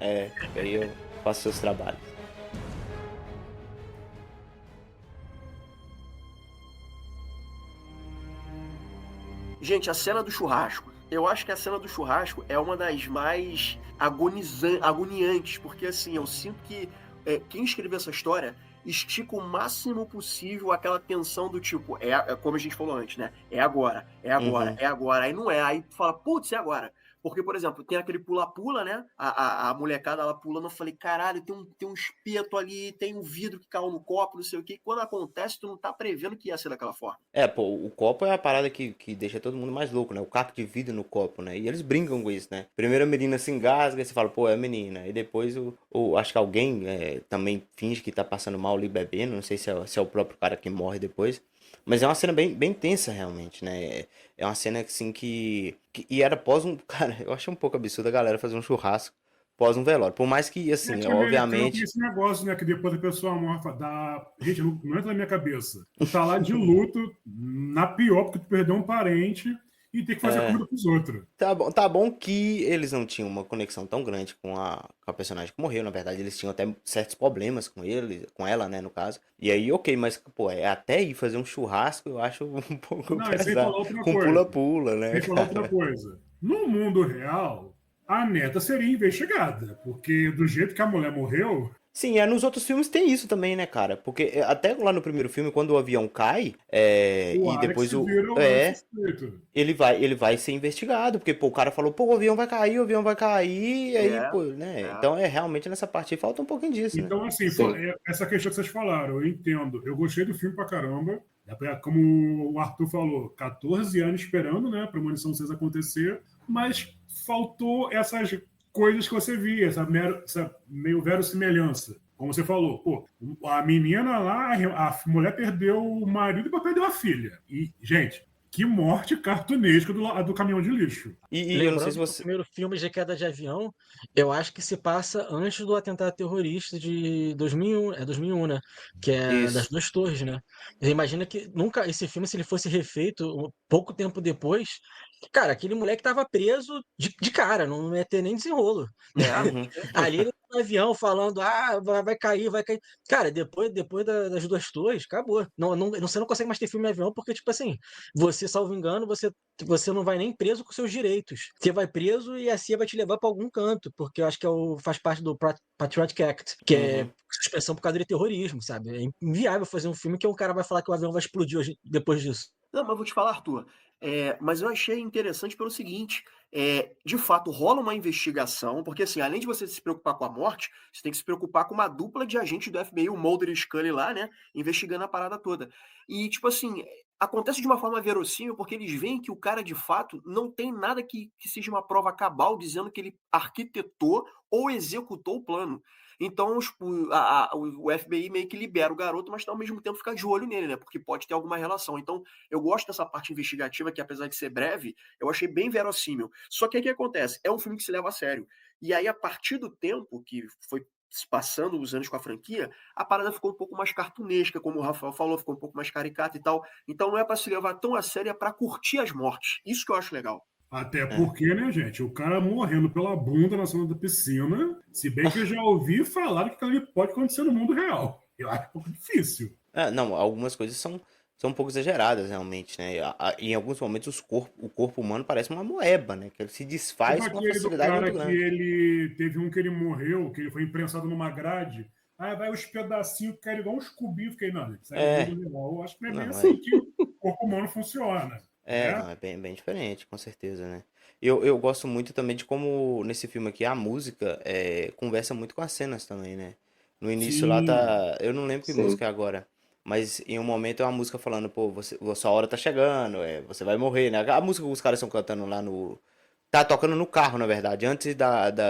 que aí eu faço seus trabalhos. Gente, a cena do churrasco. Eu acho que a cena do churrasco é uma das mais agoniantes, porque assim, eu sinto que quem escreveu essa história estica o máximo possível aquela tensão do tipo, como a gente falou antes, né? É agora, é agora. Aí não é, aí tu fala, putz, é agora. Porque, por exemplo, tem aquele pula-pula, né? A molecada, ela pulando, eu falei, caralho, tem um espeto ali, tem um vidro que caiu no copo, não sei o quê. Quando acontece, tu não tá prevendo que ia ser daquela forma. Pô, o copo é a parada que deixa todo mundo mais louco, né? O caco de vidro no copo, né? E eles brincam com isso, né? Primeiro a menina se engasga e você fala, pô, é a menina. E depois acho que alguém também finge que tá passando mal ali bebendo. Não sei se é o próprio cara que morre depois. Mas é uma cena bem, bem tensa, realmente, né? É uma cena, assim, que... E era após um... Cara, eu achei um pouco absurdo a galera fazer um churrasco pós um velório. Por mais que, É assim, que americano tem obviamente... esse negócio, né? Que depois a pessoa morre, gente, não entra na minha cabeça. Tu tá lá de luto, na pior, porque tu perdeu um parente e tem que fazer comida pros outros. Tá bom que eles não tinham uma conexão tão grande com a personagem que morreu. Na verdade, eles tinham até certos problemas com ele, com ela, né, no caso. E aí, ok, mas, pô, até ir fazer um churrasco eu acho um pouco Não, e sem falar pesado. outra Com coisa. pula-pula, né, Sem falar outra cara? coisa. No mundo real, a neta seria investigada, porque do jeito que a mulher morreu, Sim, nos outros filmes tem isso também, né, cara? Porque até lá no primeiro filme, quando o avião cai, o e Alex depois vira o grande suspeito. ele vai ser investigado, porque, pô, o cara falou, pô, o avião vai cair, e aí, pô, né? Então, realmente nessa parte aí falta um pouquinho disso, né? Então, assim, Sim. essa questão que vocês falaram, eu entendo. Eu gostei do filme pra caramba. Como o Arthur falou, 14 anos esperando, né, pra Premonição 6 acontecer, mas faltou essas coisas que você via, essa meio verossimilhança. Como você falou, pô, a menina lá, a mulher perdeu o marido e depois perdeu a filha. E, gente, que morte cartunesca do caminhão de lixo. E eu não sei Lembrando se que o você... primeiro filme de queda de avião, eu acho que se passa antes do atentado terrorista de 2001, 2001, né? Que é das Isso. duas torres, né? Você imagina que nunca esse filme, se ele fosse refeito pouco tempo depois, cara, aquele moleque tava preso de cara, não ia ter nem desenrolo. Uhum. Ali ele no avião falando, vai cair, vai cair. Cara, depois das duas torres, acabou. Você não consegue mais ter filme em avião, porque, tipo assim, você, salvo engano, você não vai nem preso com seus direitos. Você vai preso e a CIA vai te levar para algum canto, porque eu acho que faz parte do Patriotic Act, que é suspensão por causa de terrorismo, sabe? É inviável fazer um filme que o cara vai falar que o avião vai explodir depois disso. Não, mas vou te falar, Arthur. Mas eu achei interessante pelo seguinte: de fato, rola uma investigação, porque assim, além de você se preocupar com a morte, você tem que se preocupar com uma dupla de agentes do FBI, o Mulder e Scully lá, né? Investigando a parada toda. E, tipo assim, acontece de uma forma verossímil, porque eles veem que o cara, de fato, não tem nada que seja uma prova cabal dizendo que ele arquitetou ou executou o plano. Então, o FBI meio que libera o garoto, mas ao mesmo tempo fica de olho nele, né? Porque pode ter alguma relação. Então, eu gosto dessa parte investigativa, que apesar de ser breve, eu achei bem verossímil. Só que o que acontece? É um filme que se leva a sério. E aí, a partir do tempo que foi se passando os anos com a franquia, a parada ficou um pouco mais cartunesca, como o Rafael falou, ficou um pouco mais caricata e tal. Então, não é para se levar tão a sério, é para curtir as mortes. Isso que eu acho legal. Até porque, né, gente, o cara morrendo pela bunda na zona da piscina, se bem que eu já ouvi falar que aquilo ali pode acontecer no mundo real. Eu acho um pouco difícil. Não, algumas coisas são um pouco exageradas, realmente, né? Em alguns momentos o corpo humano parece uma moeba, né? Que ele se desfaz Tipo com uma aquele do facilidade cara muito que grande. ele teve um que ele morreu, que ele foi imprensado numa grade. Aí vai os pedacinhos que caem igual uns cubinhos. Fiquei, não, isso aí é mundo real. Eu acho que não é bem Não, assim que o corpo humano funciona. não, é bem diferente, com certeza, né? Eu gosto muito também de como, nesse filme aqui, a música conversa muito com as cenas também, né? No início lá Sim. tá... Eu não lembro que Sim. música é agora. Mas em um momento é uma música falando, pô, sua hora tá chegando, você vai morrer, né? A música que os caras estão cantando lá no... Tá tocando no carro, na verdade, antes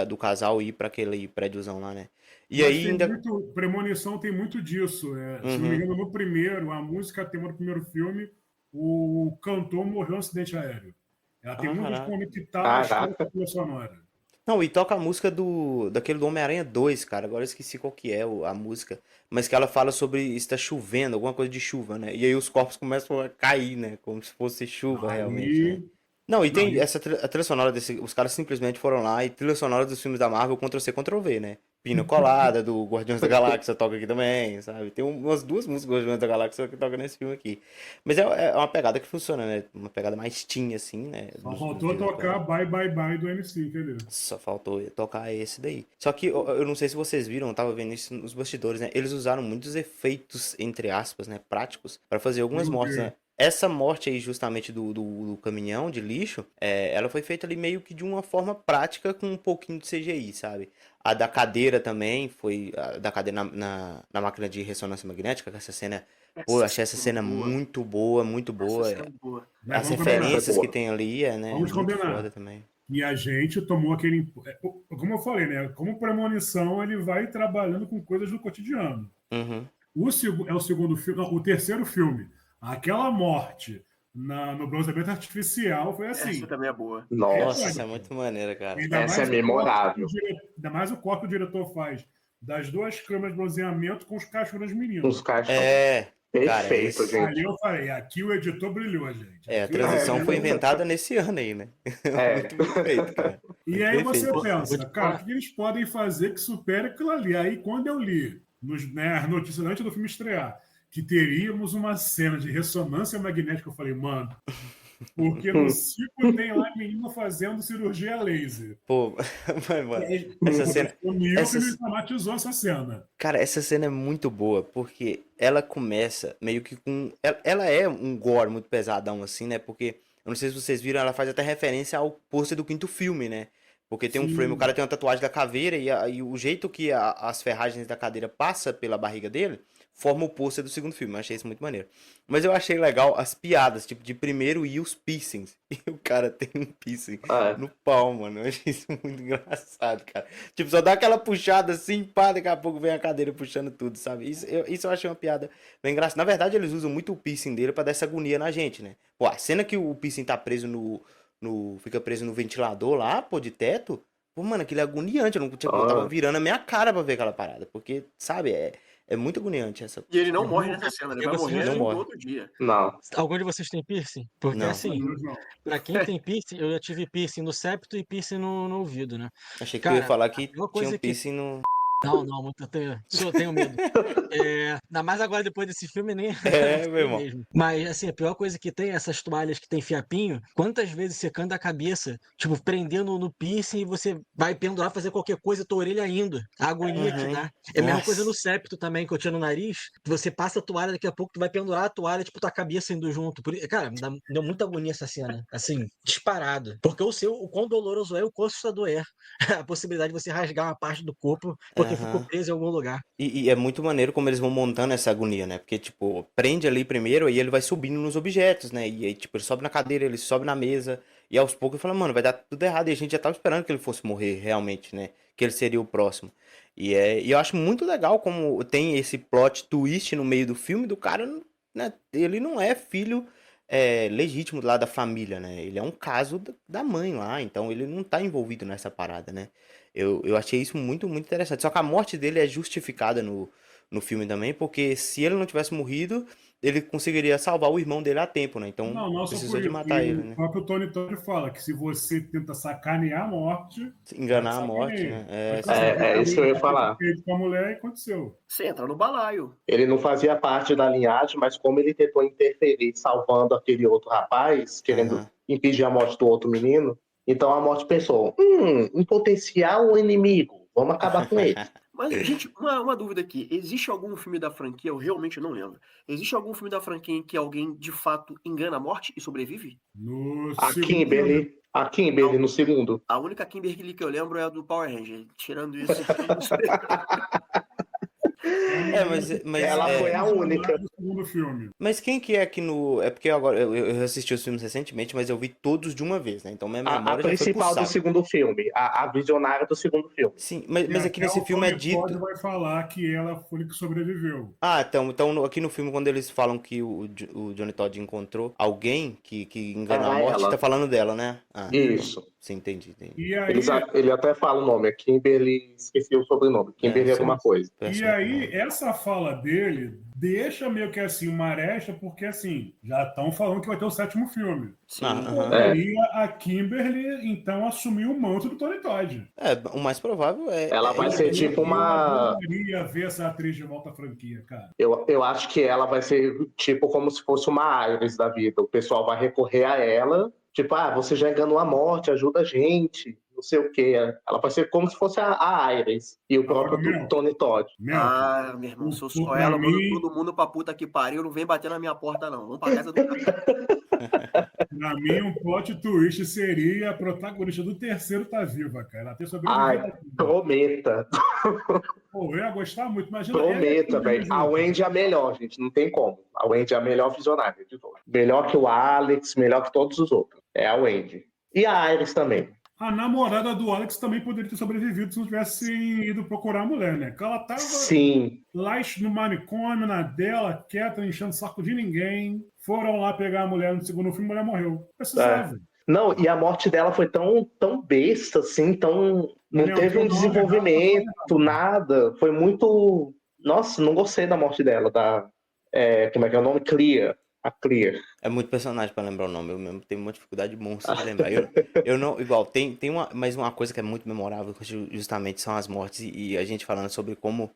do casal ir pra aquele prédiozão lá, né? E Mas aí tem ainda... Premonição tem muito disso. Se não me engano, no primeiro, a música tema do primeiro filme, o cantor morreu em um acidente aéreo. Ela tem muito de Caraca. conectar a história com Caraca. a trilha sonora. Não, e toca a música daquele do Homem-Aranha 2, cara. Agora eu esqueci qual que é a música. Mas que ela fala sobre está chovendo, alguma coisa de chuva, né? E aí os corpos começam a cair, né? Como se fosse chuva realmente, né? Aí, Não, e tem aí a trilha sonora desse. Os caras simplesmente foram lá e trilha sonora dos filmes da Marvel Ctrl-C, Ctrl-V, né? Pina Colada, do Guardiões da Galáxia, toca aqui também, sabe? Tem umas duas músicas do Guardiões da Galáxia que tocam nesse filme aqui. Mas é uma pegada que funciona, né? Uma pegada mais teen, assim, né? só faltou tocar Bye Bye Bye do MC, entendeu? Só faltou tocar esse daí. Só que eu não sei se vocês viram, eu tava vendo isso nos bastidores, né? Eles usaram muitos efeitos, entre aspas, né? Práticos, pra fazer algumas Meu mortes, Deus. né? Essa morte aí, justamente do caminhão de lixo, ela foi feita ali meio que de uma forma prática com um pouquinho de CGI, sabe? A da cadeira também foi. A da cadeira na máquina de ressonância magnética, que essa cena. Pô, eu achei essa cena muito boa, muito boa. Essa cena é boa. Mas As vamos combinar. referências boa. que tem ali né? Vamos Muito combinar. foda também. E a gente tomou aquele. Como eu falei, né? Como premonição, ele vai trabalhando com coisas do cotidiano. Uhum. É o segundo filme, não, o terceiro filme. Aquela morte no bronzeamento artificial foi assim. Essa também é boa. Nossa, isso é muito maneira, cara. Essa é memorável. Ainda mais o corte que o diretor faz das 2 câmeras de bronzeamento com os cachos dos meninos. Os cachos. Perfeito, cara, gente. Ali eu falei, aqui o editor brilhou, gente. A transição foi inventada nesse ano aí, né? Muito perfeito, cara. E aí você pensa, cara, o que eles podem fazer que supere aquilo ali? Aí quando eu li as notícias antes do filme estrear, que teríamos uma cena de ressonância magnética, eu falei, mano, porque no ciclo tem lá menino fazendo cirurgia laser. Pô, mas, mano, essa cena... O Nilton me traumatizou essa cena. Cara, essa cena é muito boa, porque ela começa meio que com... Ela é um gore muito pesadão, assim, né? Porque, eu não sei se vocês viram, ela faz até referência ao pôster do 5º filme, né? Porque tem um frame, o cara tem uma tatuagem da caveira e o jeito que as ferragens da cadeira passa pela barriga dele forma o pôster do 2º filme. Eu achei isso muito maneiro. Mas eu achei legal as piadas, tipo, de primeiro e os piercings. E o cara tem um piercing no pau, mano. Eu achei isso muito engraçado, cara. Tipo, só dá aquela puxada assim, pá, daqui a pouco vem a cadeira puxando tudo, sabe? Isso eu achei uma piada bem engraçada. Na verdade, eles usam muito o piercing dele pra dar essa agonia na gente, né? Pô, a cena que o piercing tá preso fica preso no ventilador lá, pô, de teto. Pô, mano, aquilo é agoniante. Eu tava virando a minha cara pra ver aquela parada. Porque, sabe, é muito agoniante essa. E ele não morre nessa cena, ele vai morrer no outro dia. Não. Algum de vocês tem piercing? Porque Não. assim, pra quem tem piercing, eu já tive piercing no septo e piercing no ouvido, né? Achei que eu ia falar que tinha um piercing no... Não, muito, eu tenho medo. Ainda mais agora, depois desse filme, nem meu irmão. mesmo. Mas, assim, a pior coisa que tem é essas toalhas que tem fiapinho. Quantas vezes secando a cabeça, tipo, prendendo no piercing e você vai pendurar, fazer qualquer coisa, tua orelha indo. A agonia que dá. É a mesma coisa no septo também, que eu tinha no nariz. Você passa a toalha, daqui a pouco tu vai pendurar a toalha, tipo, tua cabeça indo junto. Cara, deu muita agonia essa cena. Assim, disparado. Porque o quão doloroso é, o quão assustador é. A possibilidade de você rasgar uma parte do corpo, porque ficou preso em algum lugar. E é muito maneiro como eles vão montando essa agonia, né? Porque, tipo, prende ali primeiro e ele vai subindo nos objetos, né? E aí, tipo, ele sobe na cadeira, ele sobe na mesa. E aos poucos ele fala, mano, vai dar tudo errado. E a gente já tava esperando que ele fosse morrer realmente, né? Que ele seria o próximo. E eu acho muito legal como tem esse plot twist no meio do filme do cara, né? Ele não é filho legítimo lá da família, né? Ele é um caso da mãe lá, então ele não tá envolvido nessa parada, né? Eu achei isso muito, muito interessante. Só que a morte dele é justificada no filme também, porque se ele não tivesse morrido, ele conseguiria salvar o irmão dele a tempo, né? Então não precisou de matar ele, né? O próprio Tony Todd fala que se você tenta sacanear a morte... Enganar a morte, né? É isso que eu ia falar. Com a mulher e aconteceu. Você entra no balaio. Ele não fazia parte da linhagem, mas como ele tentou interferir salvando aquele outro rapaz, querendo impedir a morte do outro menino, então a morte pensou, um potencial inimigo, vamos acabar com ele. Mas, gente, uma dúvida aqui. Existe algum filme da franquia, eu realmente não lembro, existe algum filme da franquia em que alguém, de fato, engana a morte e sobrevive? A Kimberly no segundo. A única Kimberly que eu lembro é a do Power Ranger. Tirando isso... Mas ela foi a única. Mas quem que é que no... É porque agora eu assisti os filmes recentemente, mas eu vi todos de uma vez, né? Então minha memória a principal do segundo filme, a visionária do segundo filme. Sim, mas aqui nesse filme é dito... O vai falar que ela foi que sobreviveu. Então aqui no filme, quando eles falam que o Johnny Todd encontrou alguém que enganou a morte, tá falando dela, né? Isso. Sim, entendi. E aí, ele até fala o nome, é Kimberly, esqueci o sobrenome, Kimberly alguma coisa. E aí, essa fala dele deixa meio que assim uma aresta, porque assim, já estão falando que vai ter o 7º filme. Aí a Kimberly, então, assumiu o manto do Tony Todd. O mais provável é... Ela vai ser tipo uma... Eu queria ver essa atriz de volta à franquia, cara. Eu acho que ela vai ser tipo como se fosse uma Iris da vida. O pessoal vai recorrer a ela, tipo, você já enganou a morte, ajuda a gente, não sei o quê. Ela vai ser como se fosse a Iris e o próprio Tony Todd. Meu irmão, se eu sou ela, mando todo mundo pra puta que pariu, não vem bater na minha porta, não. Vamos pra casa do cara. Pra mim, um plot twist seria a protagonista do 3º tá viva, cara. Ela tem sobrevivido. Prometa. Pô, eu ia gostar muito. Imagina. Prometa, velho. A Wendy é a melhor, gente. Não tem como. A Wendy é a melhor visionária de todos. Melhor que o Alex, melhor que todos os outros. É a Wendy. E a Iris também. A namorada do Alex também poderia ter sobrevivido se não tivesse ido procurar a mulher, né? Porque ela tava Sim. lá no manicômio, na dela, quieta, não enchendo o saco de ninguém. Foram lá pegar a mulher no segundo filme, a mulher morreu. Precisava. Não, e a morte dela foi tão besta, assim, não teve um desenvolvimento, nada. Foi muito. Nossa, não gostei da morte dela, como é que é o nome? Clear. A Clear. É muito personagem pra lembrar o nome, eu mesmo tenho uma dificuldade monstra de lembrar. Eu não, igual, tem mais uma coisa que é muito memorável, justamente são as mortes, e a gente falando sobre como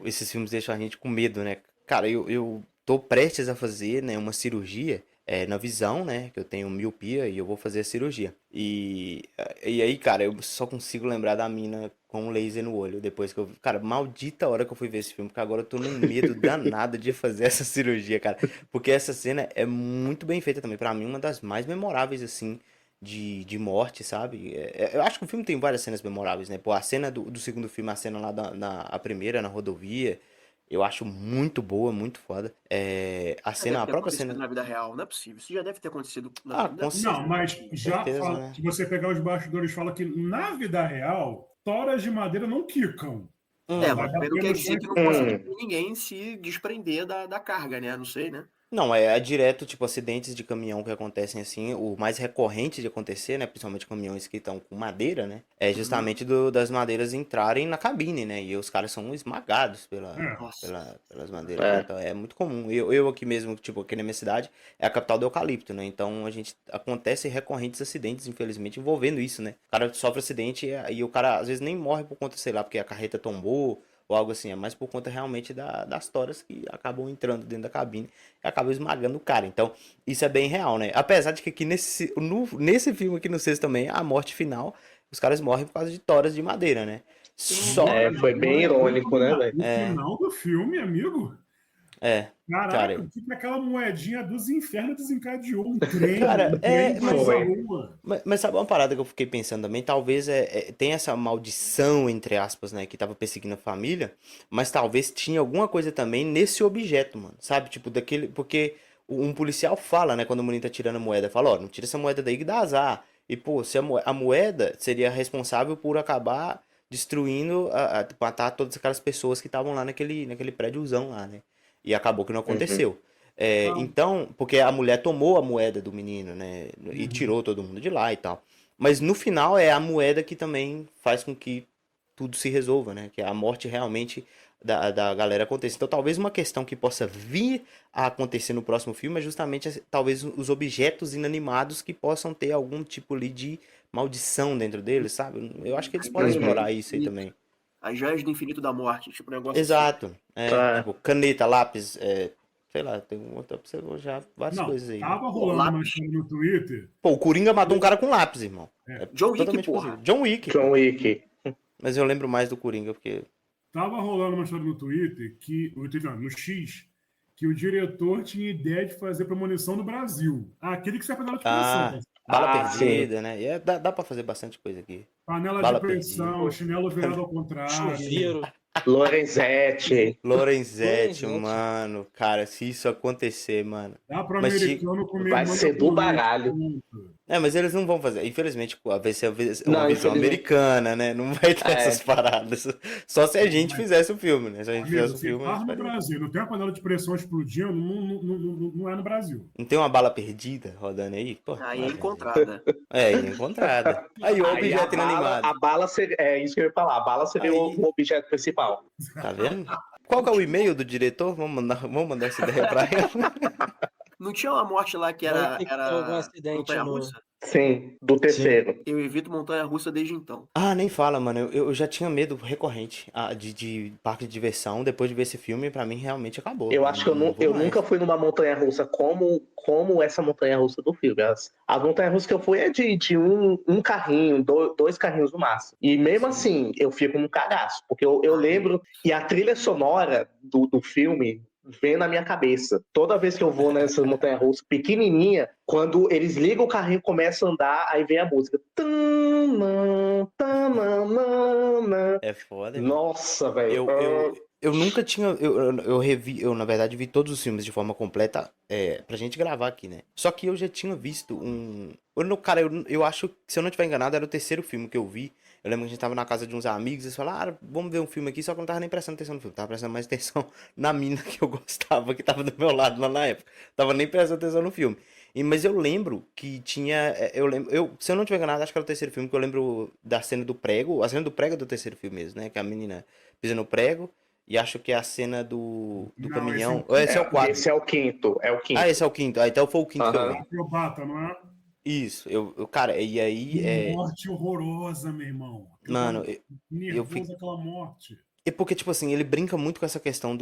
esses filmes deixam a gente com medo, né? Cara, eu tô prestes a fazer, né, uma cirurgia na visão, né, que eu tenho miopia e eu vou fazer a cirurgia. E aí, cara, eu só consigo lembrar da mina com um laser no olho, depois que eu... Cara, maldita hora que eu fui ver esse filme, porque agora eu tô num medo danado de fazer essa cirurgia, cara. Porque essa cena é muito bem feita também, pra mim, uma das mais memoráveis, assim, de morte, sabe? Eu acho que o filme tem várias cenas memoráveis, né? Pô, a cena do segundo filme, a cena lá a primeira, na rodovia, eu acho muito boa, muito foda. A cena, a própria cena... na vida real, não é possível. Isso já deve ter acontecido na vida real. Não, mas já certeza, fala, né? se você pegar os bastidores, fala que na vida real, toras de madeira não quicam. Mas também não quer dizer que não consegue ninguém se desprender da carga, né? Não sei, né? Não, é direto, tipo, acidentes de caminhão que acontecem assim, o mais recorrente de acontecer, né, principalmente caminhões que estão com madeira, né, é justamente das madeiras entrarem na cabine, né, e os caras são esmagados pelas madeiras, né? Então é muito comum. Eu aqui mesmo, tipo, aqui na minha cidade, é a capital do eucalipto, né, então acontece recorrentes acidentes, infelizmente, envolvendo isso, né, o cara sofre acidente e o cara às vezes nem morre por conta, sei lá, porque a carreta tombou, ou algo assim, é mais por conta realmente das toras que acabam entrando dentro da cabine e acabam esmagando o cara. Então, isso é bem real, né? Apesar de que aqui nesse filme aqui no sexto também, a morte final, os caras morrem por causa de toras de madeira, né? Foi bem irônico, né, velho? No final do filme, amigo... Caraca, cara, tipo aquela moedinha dos infernos desencadeou um trem. Cara, mas sabe uma parada que eu fiquei pensando também? Talvez tem essa maldição, entre aspas, né, que tava perseguindo a família, mas talvez tinha alguma coisa também nesse objeto, mano, sabe? Tipo, porque um policial fala, né, quando o menino tá tirando a moeda, fala, ó, não tira essa moeda daí que dá azar. E, pô, se a moeda seria responsável por acabar destruindo, matar todas aquelas pessoas que estavam lá naquele prédiozão lá, né? E acabou que não aconteceu. Então, porque a mulher tomou a moeda do menino, né? E tirou todo mundo de lá e tal. Mas no final é a moeda que também faz com que tudo se resolva, né? Que a morte realmente da galera aconteça. Então talvez uma questão que possa vir a acontecer no próximo filme é justamente talvez os objetos inanimados que possam ter algum tipo ali de maldição dentro deles, sabe? Eu acho que eles podem explorar isso aí também. As joias do infinito da morte, tipo um negócio Exato. Tipo, caneta, lápis, sei lá, tem outra pra você já várias coisas aí. Tava rolando uma história no Twitter. Pô, o Coringa matou um cara com lápis, irmão. John Wick, porra. John Wick. John Wick. Mas eu lembro mais do Coringa, porque... Tava rolando uma história no Twitter, no X, que o diretor tinha ideia de fazer premonição no Brasil. Aquele que serve panela de pressão. Bala perdida, né? E dá pra fazer bastante coisa aqui. Panela Bala de pressão, perdida. chinelo virado ao contrário. Chuveiro. Lorenzetti, mano. Cara, se isso acontecer, mano. Dá pro americano comer vai ser do baralho. Mas eles não vão fazer. Infelizmente, vai ser uma visão americana, né? Não vai ter essas paradas. Só se a gente fizesse o filme, né? Se a gente fizesse o filme. No Brasil, não tem uma panela de pressão explodindo, não é no Brasil. Não tem uma bala perdida rodando aí? Pô, aí é encontrada. É encontrada. Aí o objeto inanimado. A bala seria. É isso que eu ia falar. A bala seria o objeto principal. Tá vendo? Qual que é o e-mail do diretor? Vamos mandar essa ideia pra ele. Não tinha uma morte lá que era algum acidente montanha-russa? Sim, do terceiro. Eu evito montanha-russa desde então. Nem fala, mano. Eu já tinha medo recorrente de parque de diversão. Depois de ver esse filme, pra mim, realmente acabou. Eu acho que eu nunca fui numa montanha-russa como essa montanha-russa do filme. As montanhas-russas que eu fui é de um carrinho, dois carrinhos no máximo. E mesmo assim, eu fico num cagaço. Porque eu lembro... E a trilha sonora do filme... vem na minha cabeça. Toda vez que eu vou nessa montanha-russa pequenininha, quando eles ligam o carrinho, começa a andar, aí vem a música. É foda. Nossa, velho. Eu nunca tinha. Eu revi. Eu, na verdade, vi todos os filmes de forma completa pra gente gravar aqui, né? Só que eu já tinha visto um. Cara, eu acho que, se eu não estiver enganado, era o terceiro filme que eu vi. Eu lembro que a gente tava na casa de uns amigos e eles falaram, vamos ver um filme aqui, só que eu não tava nem prestando atenção no filme. Tava prestando mais atenção na mina que eu gostava, que tava do meu lado lá na época. Tava nem prestando atenção no filme. Mas eu lembro que tinha. Se eu não estiver enganado, acho que era o terceiro filme, que eu lembro da cena do prego. A cena do prego é do terceiro filme mesmo, né? Que a menina pisa no prego. E acho que é a cena do Não, caminhão. esse Esse é o quarto. Esse é o quinto. Ah, esse é o quinto. Ah, então foi o quinto que eu vi. Acrobata, não é? Isso. Cara, e aí. Que morte horrorosa, meu irmão. Mano, Nervoso aquela morte. É porque, tipo assim, ele brinca muito com essa questão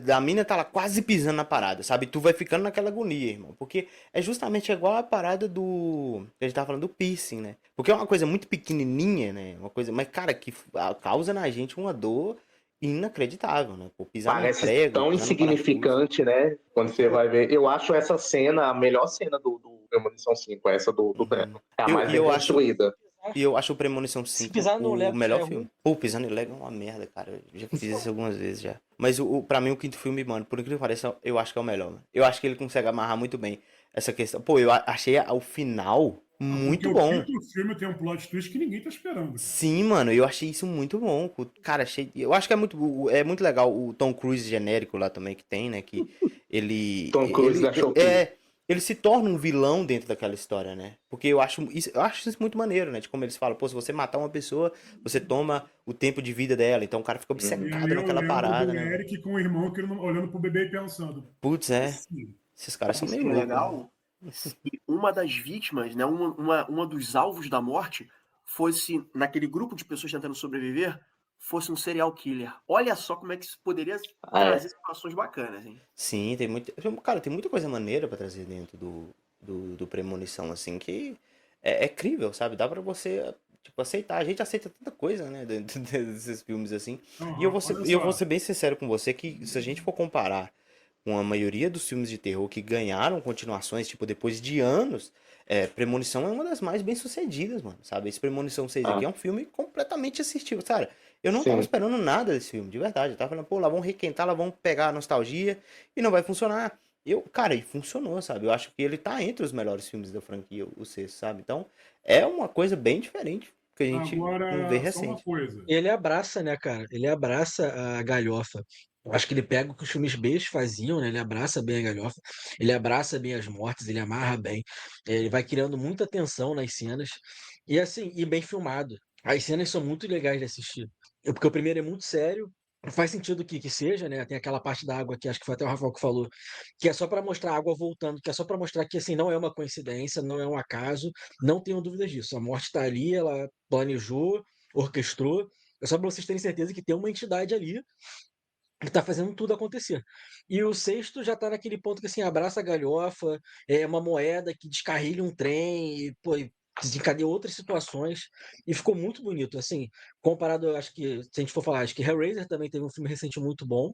da mina tá lá quase pisando na parada, sabe? Tu vai ficando naquela agonia, irmão. Porque é justamente igual a parada do. Que a gente tava falando do piercing, né? Porque é uma coisa muito pequenininha, né? Uma coisa. Mas, cara, que causa na gente uma dor inacreditável, né? Pô, pisar Parece no prego, tão pisar no insignificante, né? Quando você vai ver. Eu acho essa cena a melhor cena do Premonição 5, essa do prego. É a mais bem construída. E eu acho o Premonição 5 pisar no Lego o melhor é filme. ruim. Pô, pisar no Lego é uma merda, cara. Eu já fiz isso algumas vezes já. Mas pra mim o quinto filme, mano, por incrível que pareça, eu acho que é o melhor, mano. Eu acho que ele consegue amarrar muito bem essa questão. Pô, eu achei o final muito Porque bom. o quinto filme tem um plot twist que ninguém tá esperando. Sim, mano, eu achei isso muito bom. Cara, eu acho que é muito legal o Tom Cruise genérico lá também que tem, né? Que ele. Tom Cruise da Shopee. Ele se torna um vilão dentro daquela história, né? Porque eu acho isso muito maneiro, né? De como eles falam, pô, se você matar uma pessoa, você toma o tempo de vida dela. Então o cara fica obcecado naquela parada, do né? Eric com o irmão olhando pro bebê e pensando. Putz, Assim, esses caras são Isso meio é loucos. legal. E uma das vítimas, né, uma dos alvos da morte, fosse, naquele grupo de pessoas tentando sobreviver, fosse um serial killer. Olha só como é que isso poderia trazer situações bacanas, hein? Sim, cara, tem muita coisa maneira pra trazer dentro do Premonição, assim, que é crível, sabe? Dá pra você, tipo, aceitar. A gente aceita tanta coisa, né, dentro desses filmes, assim. E eu vou ser bem sincero com você que, se a gente for comparar com a maioria dos filmes de terror que ganharam continuações, tipo, depois de anos, Premonição é uma das mais bem-sucedidas, mano, sabe? Esse Premonição 6 aqui é um filme completamente assistível, cara. Eu não tava esperando nada desse filme, de verdade. Eu tava falando, pô, lá vão requentar, lá vão pegar a nostalgia e não vai funcionar. Cara, e funcionou, sabe? Eu acho que ele tá entre os melhores filmes da franquia, o sexto, sabe? Então, é uma coisa bem diferente que a gente não vê Agora, só uma recente. coisa. Ele abraça, né, cara? Ele abraça a galhofa. Eu acho que ele pega o que os filmes B faziam, né? Ele abraça bem a galhofa, ele abraça bem as mortes, ele amarra bem. Ele vai criando muita tensão nas cenas. E assim, e bem filmado. As cenas são muito legais de assistir. Porque o primeiro é muito sério. Faz sentido que seja, né? Tem aquela parte da água que acho que foi até o Rafael que falou, que é só para mostrar a água voltando, que é só para mostrar que assim não é uma coincidência, não é um acaso, não tenham dúvidas disso. A morte está ali, ela planejou, orquestrou. É só para vocês terem certeza que tem uma entidade ali que tá fazendo tudo acontecer. E o sexto já tá naquele ponto que assim, abraça a galhofa, é uma moeda que descarrilha um trem, e, pô, e desencadeia outras situações, e ficou muito bonito, assim, comparado, eu acho que, se a gente for falar, acho que Hellraiser também teve um filme recente muito bom.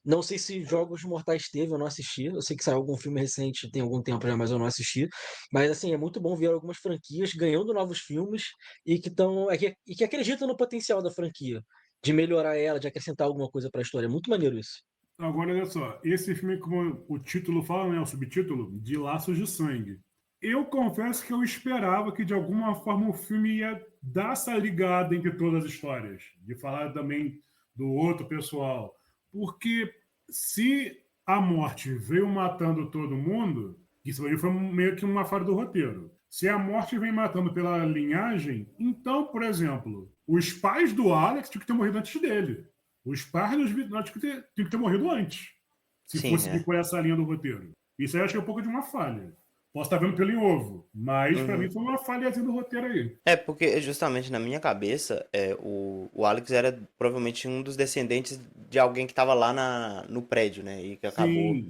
Não sei se Jogos Mortais teve, eu não assisti. Eu sei que saiu algum filme recente, tem algum tempo já, mas eu não assisti. Mas assim, é muito bom ver algumas franquias ganhando novos filmes e que estão e que acreditam no potencial da franquia, de melhorar ela, de acrescentar alguma coisa para a história. É muito maneiro isso. Agora, olha só. Esse filme, como o título fala, né? O subtítulo, de Laços de Sangue. Eu confesso que eu esperava que, de alguma forma, o filme ia dar essa ligada entre todas as histórias. De falar também do outro pessoal. Porque se a morte veio matando todo mundo, isso aí foi meio que uma falha do roteiro. Se a morte vem matando pela linhagem, então, por exemplo, os pais do Alex tinham que ter morrido antes dele. Os pais dos Vietnãs tinham que ter morrido antes. Se fosse por essa linha do roteiro. Isso aí eu acho que é um pouco de uma falha. Posso estar vendo pelo em ovo, mas pra mim foi uma falhazinha do roteiro aí. Porque justamente na minha cabeça, o Alex era provavelmente um dos descendentes de alguém que tava lá no prédio, né? E que acabou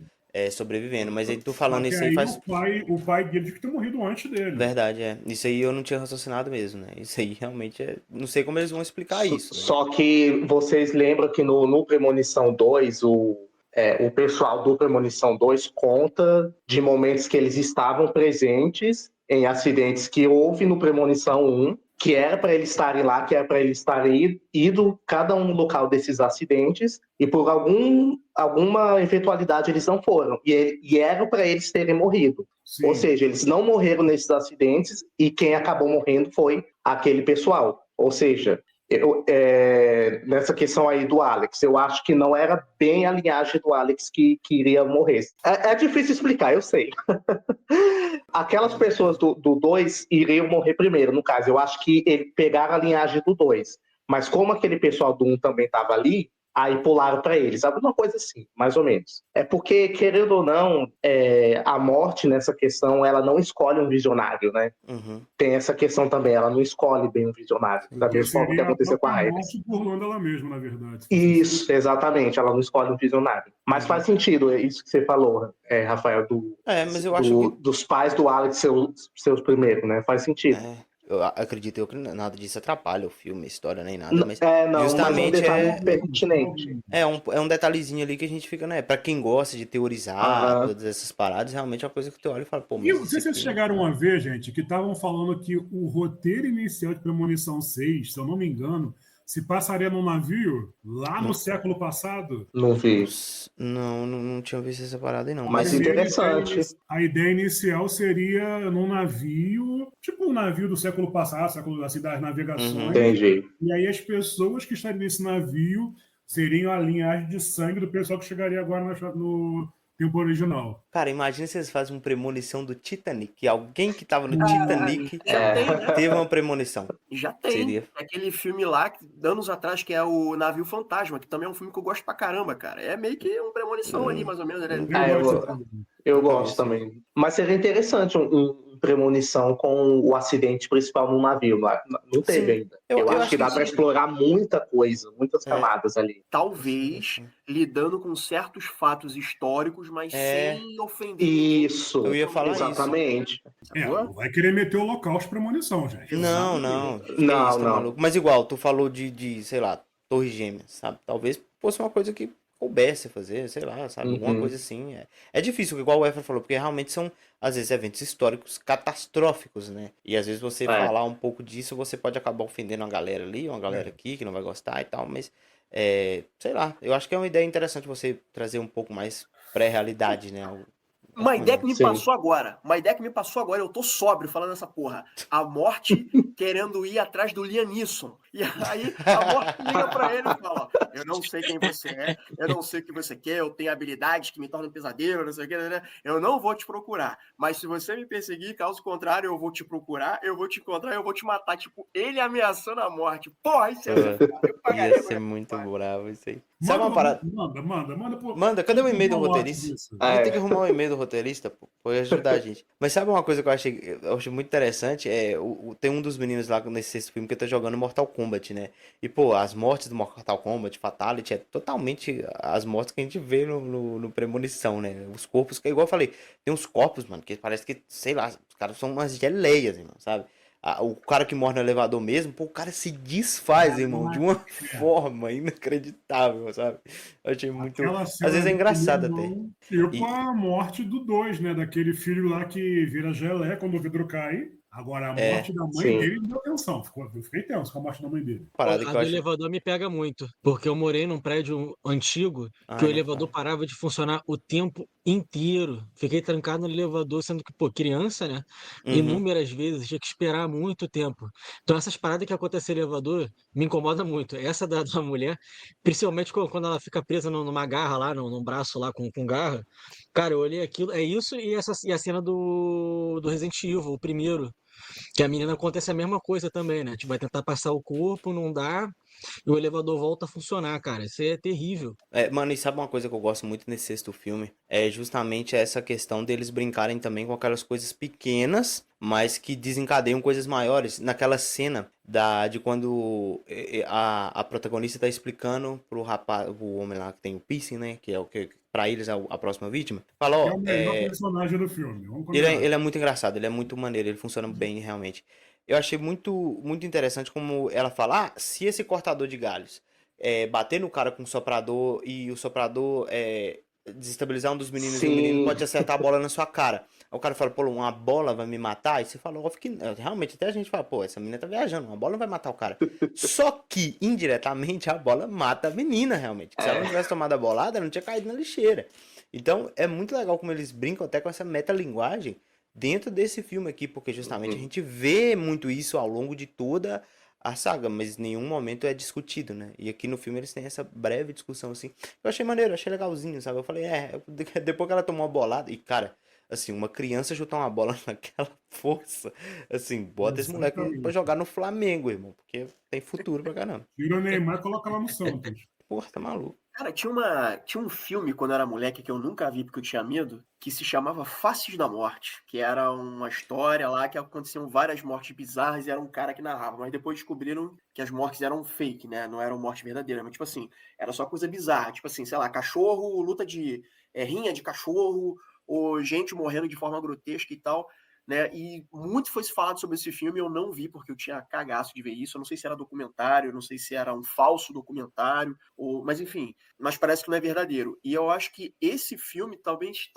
sobrevivendo. Mas aí tu falando isso aí faz. O pai dele tinha que ter morrido antes dele. Verdade, Isso aí eu não tinha raciocinado mesmo, né? Isso aí realmente é. Não sei como eles vão explicar isso. Né? Só que vocês lembram que no Premonição 2, o pessoal do Premonição 2 conta de momentos que eles estavam presentes em acidentes que houve no Premonição 1 que era para eles estarem lá, que era para eles estarem ido cada um no local desses acidentes, e por alguma eventualidade eles não foram. E era para eles terem morrido. Sim. Ou seja, eles não morreram nesses acidentes, e quem acabou morrendo foi aquele pessoal. Ou seja, nessa questão aí do Alex, eu acho que não era bem a linhagem do Alex que iria morrer. É difícil explicar, eu sei. Aquelas pessoas do 2 iriam morrer primeiro, no caso. Eu acho que pegaram a linhagem do 2. Mas como aquele pessoal do 1 também estava ali, aí pularam para eles. Alguma coisa assim, mais ou menos. É porque, querendo ou não, a morte nessa questão, ela não escolhe um visionário, né? Uhum. Tem essa questão também, ela não escolhe bem um visionário. Da mesma forma que aconteceu com a Iris. Morte burlando ela mesma, na verdade. Isso, exatamente. Ela não escolhe um visionário. Mas faz sentido, é isso que você falou, Rafael, mas eu acho que... dos pais do Alex seus primeiros, né? Faz sentido. Eu acredito que nada disso atrapalha o filme, a história, nem nada, mas não, justamente mas um detalhe pertinente. É um detalhezinho ali que a gente fica, né? Pra quem gosta de teorizar todas essas paradas, realmente é uma coisa que tu olha e fala, pô, mas E não sei se vocês chegaram a ver, gente, que estavam falando que o roteiro inicial de Premonição 6, se eu não me engano, se passaria num navio lá no século passado. Não vi. Não tinha visto essa parada aí, não. Mas interessante. A ideia inicial seria num navio, tipo um navio do século passado, século das navegações. Entendi. E aí as pessoas que estariam nesse navio seriam a linhagem de sangue do pessoal que chegaria agora no tempo original. Cara, imagina se eles fazem uma premonição do Titanic, que alguém que tava no Titanic teve uma premonição. Já tem. Seria. Aquele filme lá, anos atrás, que é o Navio Fantasma, que também é um filme que eu gosto pra caramba, cara. É meio que uma premonição ali, mais ou menos. Né? Eu gosto também. Mas seria interessante um premonição com o acidente principal no navio. Não teve ainda. Eu acho que dá pra explorar muita coisa, muitas camadas ali. Talvez lidando com certos fatos históricos, mas sem ofender. Isso. Eu ia falar exatamente. Não vai querer meter o holocausto premonição, gente. Não. Não. Mas igual, tu falou de, sei lá, Torres Gêmeas, sabe? Talvez fosse uma coisa que coubesse fazer, sei lá, sabe? Alguma coisa assim. É difícil, igual o Efra falou, porque realmente são, às vezes, eventos históricos catastróficos, né? E às vezes você falar um pouco disso, você pode acabar ofendendo uma galera ali, uma galera aqui que não vai gostar e tal, mas, sei lá, eu acho que é uma ideia interessante você trazer um pouco mais pré-realidade, né? Uma ideia que me passou agora. Eu tô sóbrio falando essa porra. A morte querendo ir atrás do Liam Neeson. E aí a morte liga pra ele e fala: eu não sei quem você é, eu não sei o que você quer, eu tenho habilidades que me tornam um pesadelo, não sei o que, né? Eu não vou te procurar. Mas se você me perseguir, caso contrário, eu vou te procurar, eu vou te encontrar, eu vou te matar. Tipo, ele ameaçando a morte. Porra, isso ia ser muito bravo isso aí. Sabe uma parada? Manda, cadê o e-mail do roteirista? A gente tem que arrumar o e-mail do roteirista, pô, pode ajudar a gente. Mas sabe uma coisa que eu achei muito interessante? Tem um dos meninos lá nesse sexto filme que tá jogando Mortal Kombat, né? E, pô, as mortes do Mortal Kombat, Fatality, é totalmente as mortes que a gente vê no Premonição, né? Os corpos, que igual eu falei, tem uns corpos, mano, que parece que, sei lá, os caras são umas geleias, irmão, sabe? O cara que morre no elevador mesmo, pô, o cara se desfaz, irmão, de uma forma inacreditável, sabe? Eu achei muito... Às vezes é engraçado até. E com a morte do 2, né? Daquele filho lá que vira gelé quando o vidro cai. Agora, a morte da mãe dele me deu atenção. Eu fiquei tenso com a morte da mãe dele. A do elevador me pega muito, porque eu morei num prédio antigo que o elevador parava de funcionar o tempo inteiro. Fiquei trancado no elevador, sendo que, pô, criança, né? Inúmeras vezes, tinha que esperar muito tempo. Então, essas paradas que acontecem no elevador me incomodam muito. Essa da mulher, principalmente quando ela fica presa numa garra lá, num braço lá com garra. Cara, eu olhei aquilo, é isso e a cena do Resident Evil, o primeiro. Que a menina acontece a mesma coisa também, né? Tipo, vai tentar passar o corpo, não dá, e o elevador volta a funcionar, cara. Isso é terrível. Mano, e sabe uma coisa que eu gosto muito nesse sexto filme? É justamente essa questão deles brincarem também com aquelas coisas pequenas, mas que desencadeiam coisas maiores. Naquela cena de quando a protagonista tá explicando pro rapaz, o homem lá que tem o piercing, né? Que é o que pra eles a próxima vítima. Fala, ó, é o melhor personagem do filme. Ele é muito engraçado, ele é muito maneiro, ele funciona bem realmente. Eu achei muito, muito interessante como ela fala, se esse cortador de galhos bater no cara com o soprador e o soprador desestabilizar um dos meninos e o menino Sim. pode acertar a bola na sua cara. Aí o cara fala, pô, uma bola vai me matar? E você fala, óbvio que realmente até a gente fala, pô, essa menina tá viajando, uma bola não vai matar o cara. Só que, indiretamente, a bola mata a menina, realmente. Se ela não tivesse tomado a bolada, ela não tinha caído na lixeira. Então, é muito legal como eles brincam até com essa metalinguagem dentro desse filme aqui, porque justamente a gente vê muito isso ao longo de toda a saga, mas em nenhum momento é discutido, né? E aqui no filme eles têm essa breve discussão, assim. Eu achei maneiro, achei legalzinho, sabe? Eu falei, depois que ela tomou a bolada, e cara, assim, uma criança chutar uma bola naquela força, assim, bota esse moleque pra Exatamente. jogar no Flamengo, irmão, porque tem futuro pra caramba. Tira o Neymar e coloca lá no Santos. Porra, tá maluco. Cara, tinha um filme quando eu era moleque que eu nunca vi porque eu tinha medo, que se chamava Faces da Morte, que era uma história lá que aconteciam várias mortes bizarras e era um cara que narrava, mas depois descobriram que as mortes eram fake, né? Não eram mortes verdadeiras, mas tipo assim, era só coisa bizarra, tipo assim, sei lá, cachorro, luta de rinha de cachorro, ou gente morrendo de forma grotesca e tal. Né? E muito foi se falado sobre esse filme, eu não vi porque eu tinha cagaço de ver isso. Eu não sei se era documentário, eu não sei se era um falso documentário, mas enfim, mas parece que não é verdadeiro. E eu acho que esse filme talvez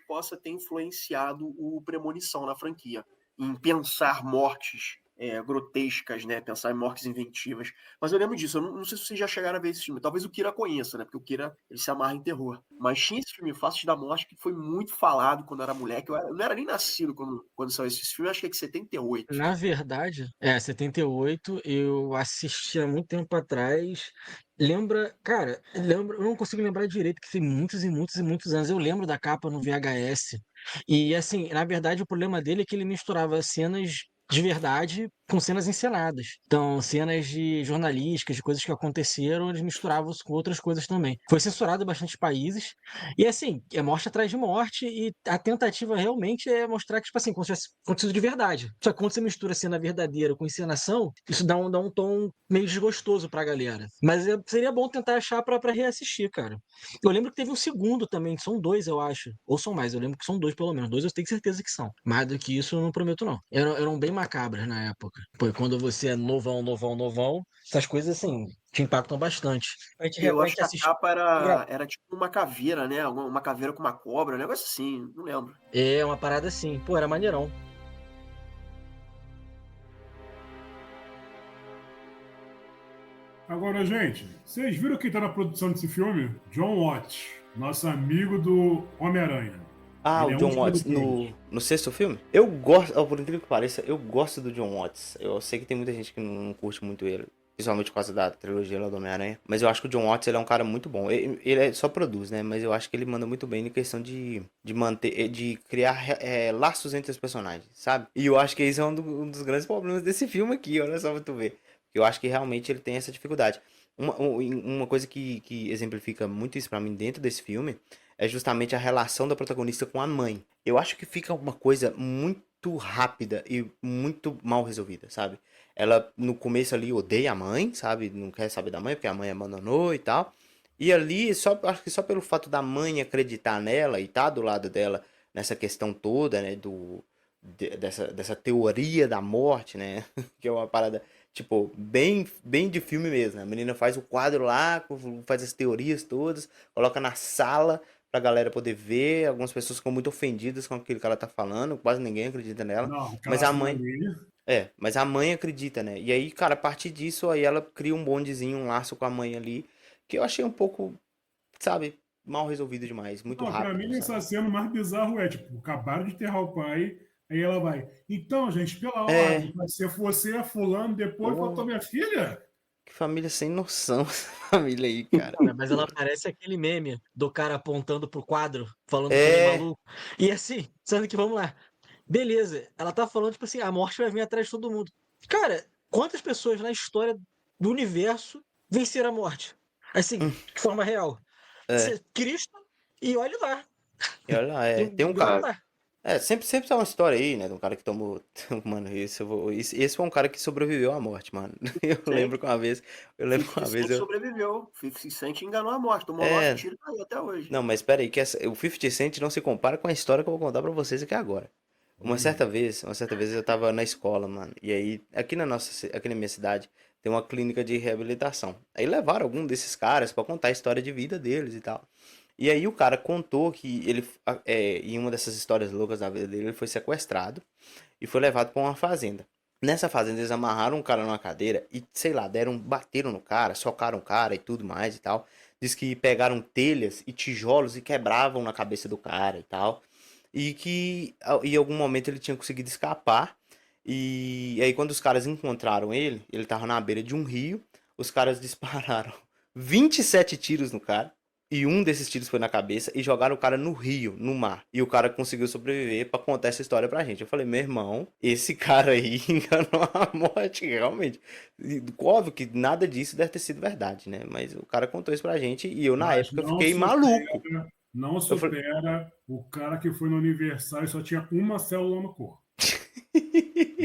possa ter influenciado o Premonição na franquia, em pensar mortes grotescas, né? Pensar em mortes inventivas. Mas eu lembro disso, eu não sei se vocês já chegaram a ver esse filme. Talvez o Kira conheça, né? Porque o Kira, ele se amarra em terror. Mas tinha esse filme, Faces da Morte, que foi muito falado quando eu era moleque. Eu não era nem nascido quando saiu esse filme, acho que é de 78. Na verdade, 78, eu assisti há muito tempo atrás. Eu não consigo lembrar direito, que tem muitos e muitos e muitos anos. Eu lembro da capa no VHS. E assim, na verdade, o problema dele é que ele misturava cenas de verdade com cenas encenadas. Então, cenas de jornalísticas, de coisas que aconteceram, eles misturavam com outras coisas também. Foi censurado em bastantes países. E assim, é morte atrás de morte, e a tentativa realmente é mostrar que, tipo assim, como se tivesse acontecido de verdade. Só que quando você mistura cena verdadeira com encenação, isso dá um tom meio desgostoso pra galera. Mas seria bom tentar achar pra reassistir, cara. Eu lembro que teve um segundo também, são dois, eu acho. Ou são mais, eu lembro que são dois pelo menos. Dois eu tenho certeza que são. Mais do que isso eu não prometo, não. Eram bem macabras na época. Pô, quando você é novão, novão, novão, essas coisas assim te impactam bastante. Eu A acho gente que a assiste. capa era tipo uma caveira, né? Uma caveira com uma cobra, um negócio assim, não lembro. É, uma parada assim. Pô, era maneirão. Agora, gente, vocês viram quem tá na produção desse filme? John Watts, nosso amigo do Homem-Aranha. Ah, Ele o é um John dos Watts produtores. no sexto filme? Eu gosto, por incrível que pareça, eu gosto do John Watts. Eu sei que tem muita gente que não curte muito ele, principalmente por causa da trilogia lá do Homem-Aranha. Mas eu acho que o John Watts ele é um cara muito bom. Ele só produz, né? Mas eu acho que ele manda muito bem na questão de manter, de criar laços entre os personagens, sabe? E eu acho que esse é um dos grandes problemas desse filme aqui, olha só pra tu ver. Eu acho que realmente ele tem essa dificuldade. Uma coisa que exemplifica muito isso pra mim dentro desse filme é justamente a relação da protagonista com a mãe. Eu acho que fica uma coisa muito rápida e muito mal resolvida, sabe? Ela no começo ali odeia a mãe, sabe? Não quer saber da mãe porque a mãe abandonou e tal. E ali, acho que só pelo fato da mãe acreditar nela e estar do lado dela nessa questão toda, né? Dessa teoria da morte, né? Que é uma parada, tipo, bem de filme mesmo, né? A menina faz o quadro lá, faz as teorias todas, coloca na sala pra galera poder ver. Algumas pessoas ficam muito ofendidas com aquilo que ela tá falando, quase ninguém acredita nela. Não, Mas aquela a cena mãe. ali. Mas a mãe acredita, né? E aí, cara, a partir disso, aí ela cria um bondezinho, um laço com a mãe ali, que eu achei um pouco, sabe, mal resolvido demais, muito Não, pra rápido, mim, essa sabe? cena mais bizarro é, tipo, acabaram de enterrar o pai, aí ela vai. Então, gente, pela É, ordem, vai ser você, fulano, depois faltou pô, minha filha? que família sem noção essa família aí, cara. Cara, mas ela parece aquele meme do cara apontando pro quadro, falando que nem É, maluco. E assim, sendo que, vamos lá. Beleza, ela tá falando, tipo assim, a morte vai vir atrás de todo mundo. Cara, quantas pessoas na história do universo venceram a morte? Assim, de forma real. é. Cristo, e olha lá. E olha lá, tem um E olha cara. lá. Sempre tem uma história aí, né? De um cara que tomou. Mano, esse foi um cara que sobreviveu à morte, mano. Eu Sim, lembro que uma vez. Eu lembro que 50 uma vez Cent eu. sobreviveu. 50 Cent enganou a morte, tomou 9 É. tiros e tá aí até hoje. Não, mas espera aí, que o 50 Cent não se compara com a história que eu vou contar pra vocês aqui agora. Uma certa vez eu tava na escola, mano. E aí, aqui na minha cidade, tem uma clínica de reabilitação. Aí levaram algum desses caras pra contar a história de vida deles e tal. E aí o cara contou que ele, em uma dessas histórias loucas da vida dele, ele foi sequestrado e foi levado pra uma fazenda. Nessa fazenda eles amarraram o cara numa cadeira e, sei lá, bateram no cara, socaram o cara e tudo mais e tal. Diz que pegaram telhas e tijolos e quebravam na cabeça do cara e tal. E que em algum momento ele tinha conseguido escapar. E aí quando os caras encontraram ele tava na beira de um rio. Os caras dispararam 27 tiros no cara. E um desses tiros foi na cabeça e jogaram o cara no rio, no mar. E o cara conseguiu sobreviver pra contar essa história pra gente. Eu falei, meu irmão, esse cara aí enganou a morte, realmente. E, óbvio que nada disso deve ter sido verdade, né? Mas o cara contou isso pra gente e eu, na Mas época, não fiquei maluco. Não supera o cara que foi no aniversário e só tinha uma célula no corpo.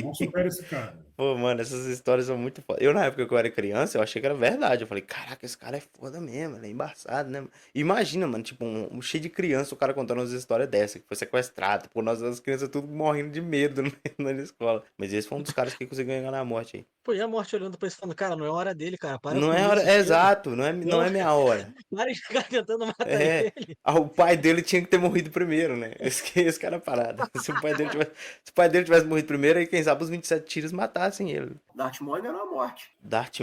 Não supera esse cara. Pô, mano, essas histórias são muito foda. Eu, na época que eu era criança, eu achei que era verdade. Eu falei, caraca, esse cara é foda mesmo, ele é embaçado, né? Imagina, mano, tipo, cheio de criança, o cara contando umas histórias dessa, que foi sequestrado. Pô, nós as crianças tudo morrendo de medo na escola. Mas esse foi um dos caras que conseguiu enganar a morte aí. Pô, e a morte olhando pra isso falando, cara, não é hora dele, cara. Para Não com é hora, isso, é chega. exato, não é minha hora. Para de ficar tentando matar É, ele. o pai dele tinha que ter morrido primeiro, né? Esse cara é a parada. Se o pai dele tivesse morrido primeiro, aí quem sabe os 27 tiros matassem ele. Darth Maul enganou a morte. Darth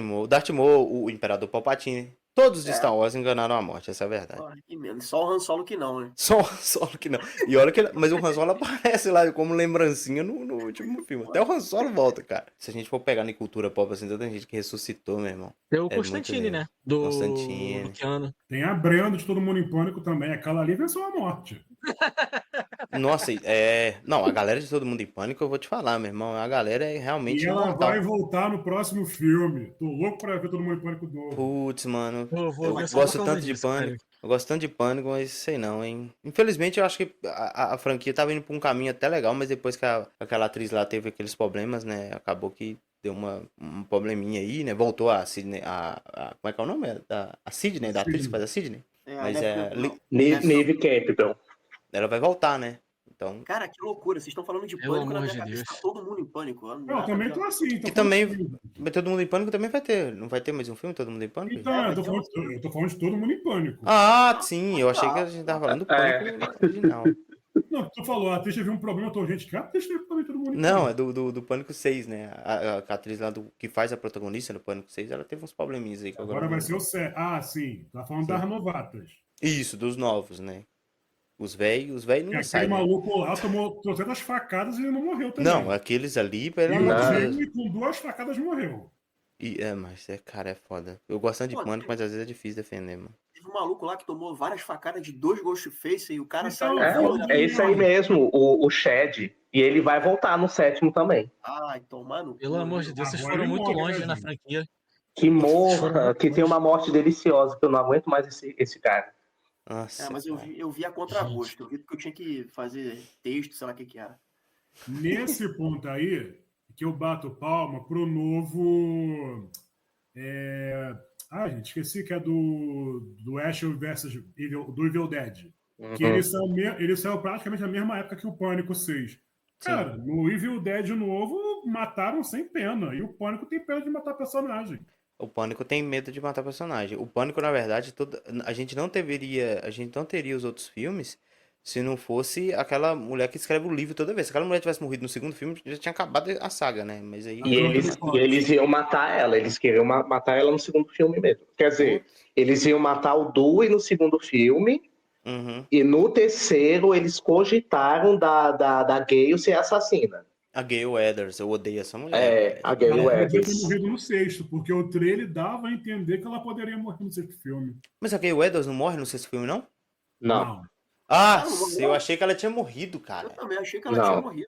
Maul, o Imperador Palpatine. Todos de É. Star Wars enganaram a morte, essa é a verdade. Ah, que menos. Só o Han Solo que não, né? Só o Han Solo que não. E olha que. Mas o Han Solo aparece lá como lembrancinha no último filme. Até o Han Solo volta, cara. Se a gente for pegar em cultura pop, assim, tanta gente que ressuscitou, meu irmão. Tem o É Constantine, muito né? Do Constantine. Keanu. Tem a Brenda de Todo Mundo em Pânico também. Aquela ali venceu a morte. Nossa, não, a galera de Todo Mundo em Pânico, eu vou te falar, meu irmão. A galera é realmente E ela imortal. vai voltar no próximo filme. Tô louco pra ver Todo Mundo em Pânico novo. Putz, mano. Eu vou ver Eu só por gosto causa tanto de disso, cara. Pânico. Eu gosto tanto de Pânico, mas sei não, hein. Infelizmente, eu acho que a franquia tava indo pra um caminho até legal, mas depois que aquela atriz lá teve aqueles problemas, né, acabou que deu um probleminha aí, né, voltou a Sidney, como é que é o nome? A Sidney, da atriz que faz a Sidney? Mas Navy Capital. ela vai voltar, né, então... Cara, que loucura. Vocês estão falando de Pelo pânico, na amor minha de cabeça Deus. tá todo mundo em pânico. Eu também tô assim. Tô Que falando também, assim. mas Todo Mundo em Pânico também vai ter, não vai ter mais um filme, Todo Mundo em Pânico? Então, eu tô falando de Todo Mundo em Pânico. Ah, sim, eu achei que a gente tava falando do Pânico original. Não, tu falou, a atriz teve um problema, eu tô, gente, que a atriz teve também Todo Mundo em Não, Pânico. é do Pânico 6, né? A atriz lá que faz a protagonista no Pânico 6, ela teve uns probleminhas aí. Que Agora vai ser o 7. Ah, sim. Tá falando das novatas. Isso, dos novos, né? Os velhos E não aquele saem. Né? maluco lá tomou 300 facadas e ele não morreu também. Não, aqueles ali, pelo E amor de o Deus. Jamie com 2 facadas morreu. Mas cara, é foda. Eu gosto tanto de Pô, Pânico, mas às vezes é difícil defender, mano. Teve um maluco lá que tomou várias facadas de 2 Ghostface e o cara Então, saiu. É isso aí mesmo, o Shed. E ele vai voltar no 7º também. Ai, tomando. Pelo amor de Deus, vocês Agora foram ele muito morre, longe né, na gente? franquia. Que morra, que tem uma morte deliciosa, que eu não aguento mais esse cara. Nossa. Mas eu vi a contragosto. Eu vi porque eu tinha que fazer texto, sei lá o que era. Nesse ponto aí, que eu bato palma pro novo... gente, esqueci que é do Ash vs do Evil Dead. Que ele saiu praticamente na mesma época que o Pânico 6. Cara, no Evil Dead novo, mataram sem pena. E o Pânico tem pena de matar personagem. O Pânico tem medo de matar personagem. O Pânico, na verdade, a gente não teria os outros filmes se não fosse aquela mulher que escreve o livro toda vez. Se aquela mulher tivesse morrido no segundo filme, já tinha acabado a saga, né? Mas aí... E eles iam matar ela, eles queriam matar ela no segundo filme mesmo. Quer dizer, eles iam matar o Dewey no segundo filme, e no terceiro eles cogitaram da Gale ser assassina. A Gale Weathers, eu odeio essa mulher. A Gale Ela podia ter Weathers. morrido no 6º, porque o trailer dava a entender que ela poderia morrer no 6º filme. Mas a Gale Weathers não morre no sexto filme, não? Não. Ah, Não, não. eu achei que ela tinha morrido, Eu cara. também achei que ela Não. tinha morrido.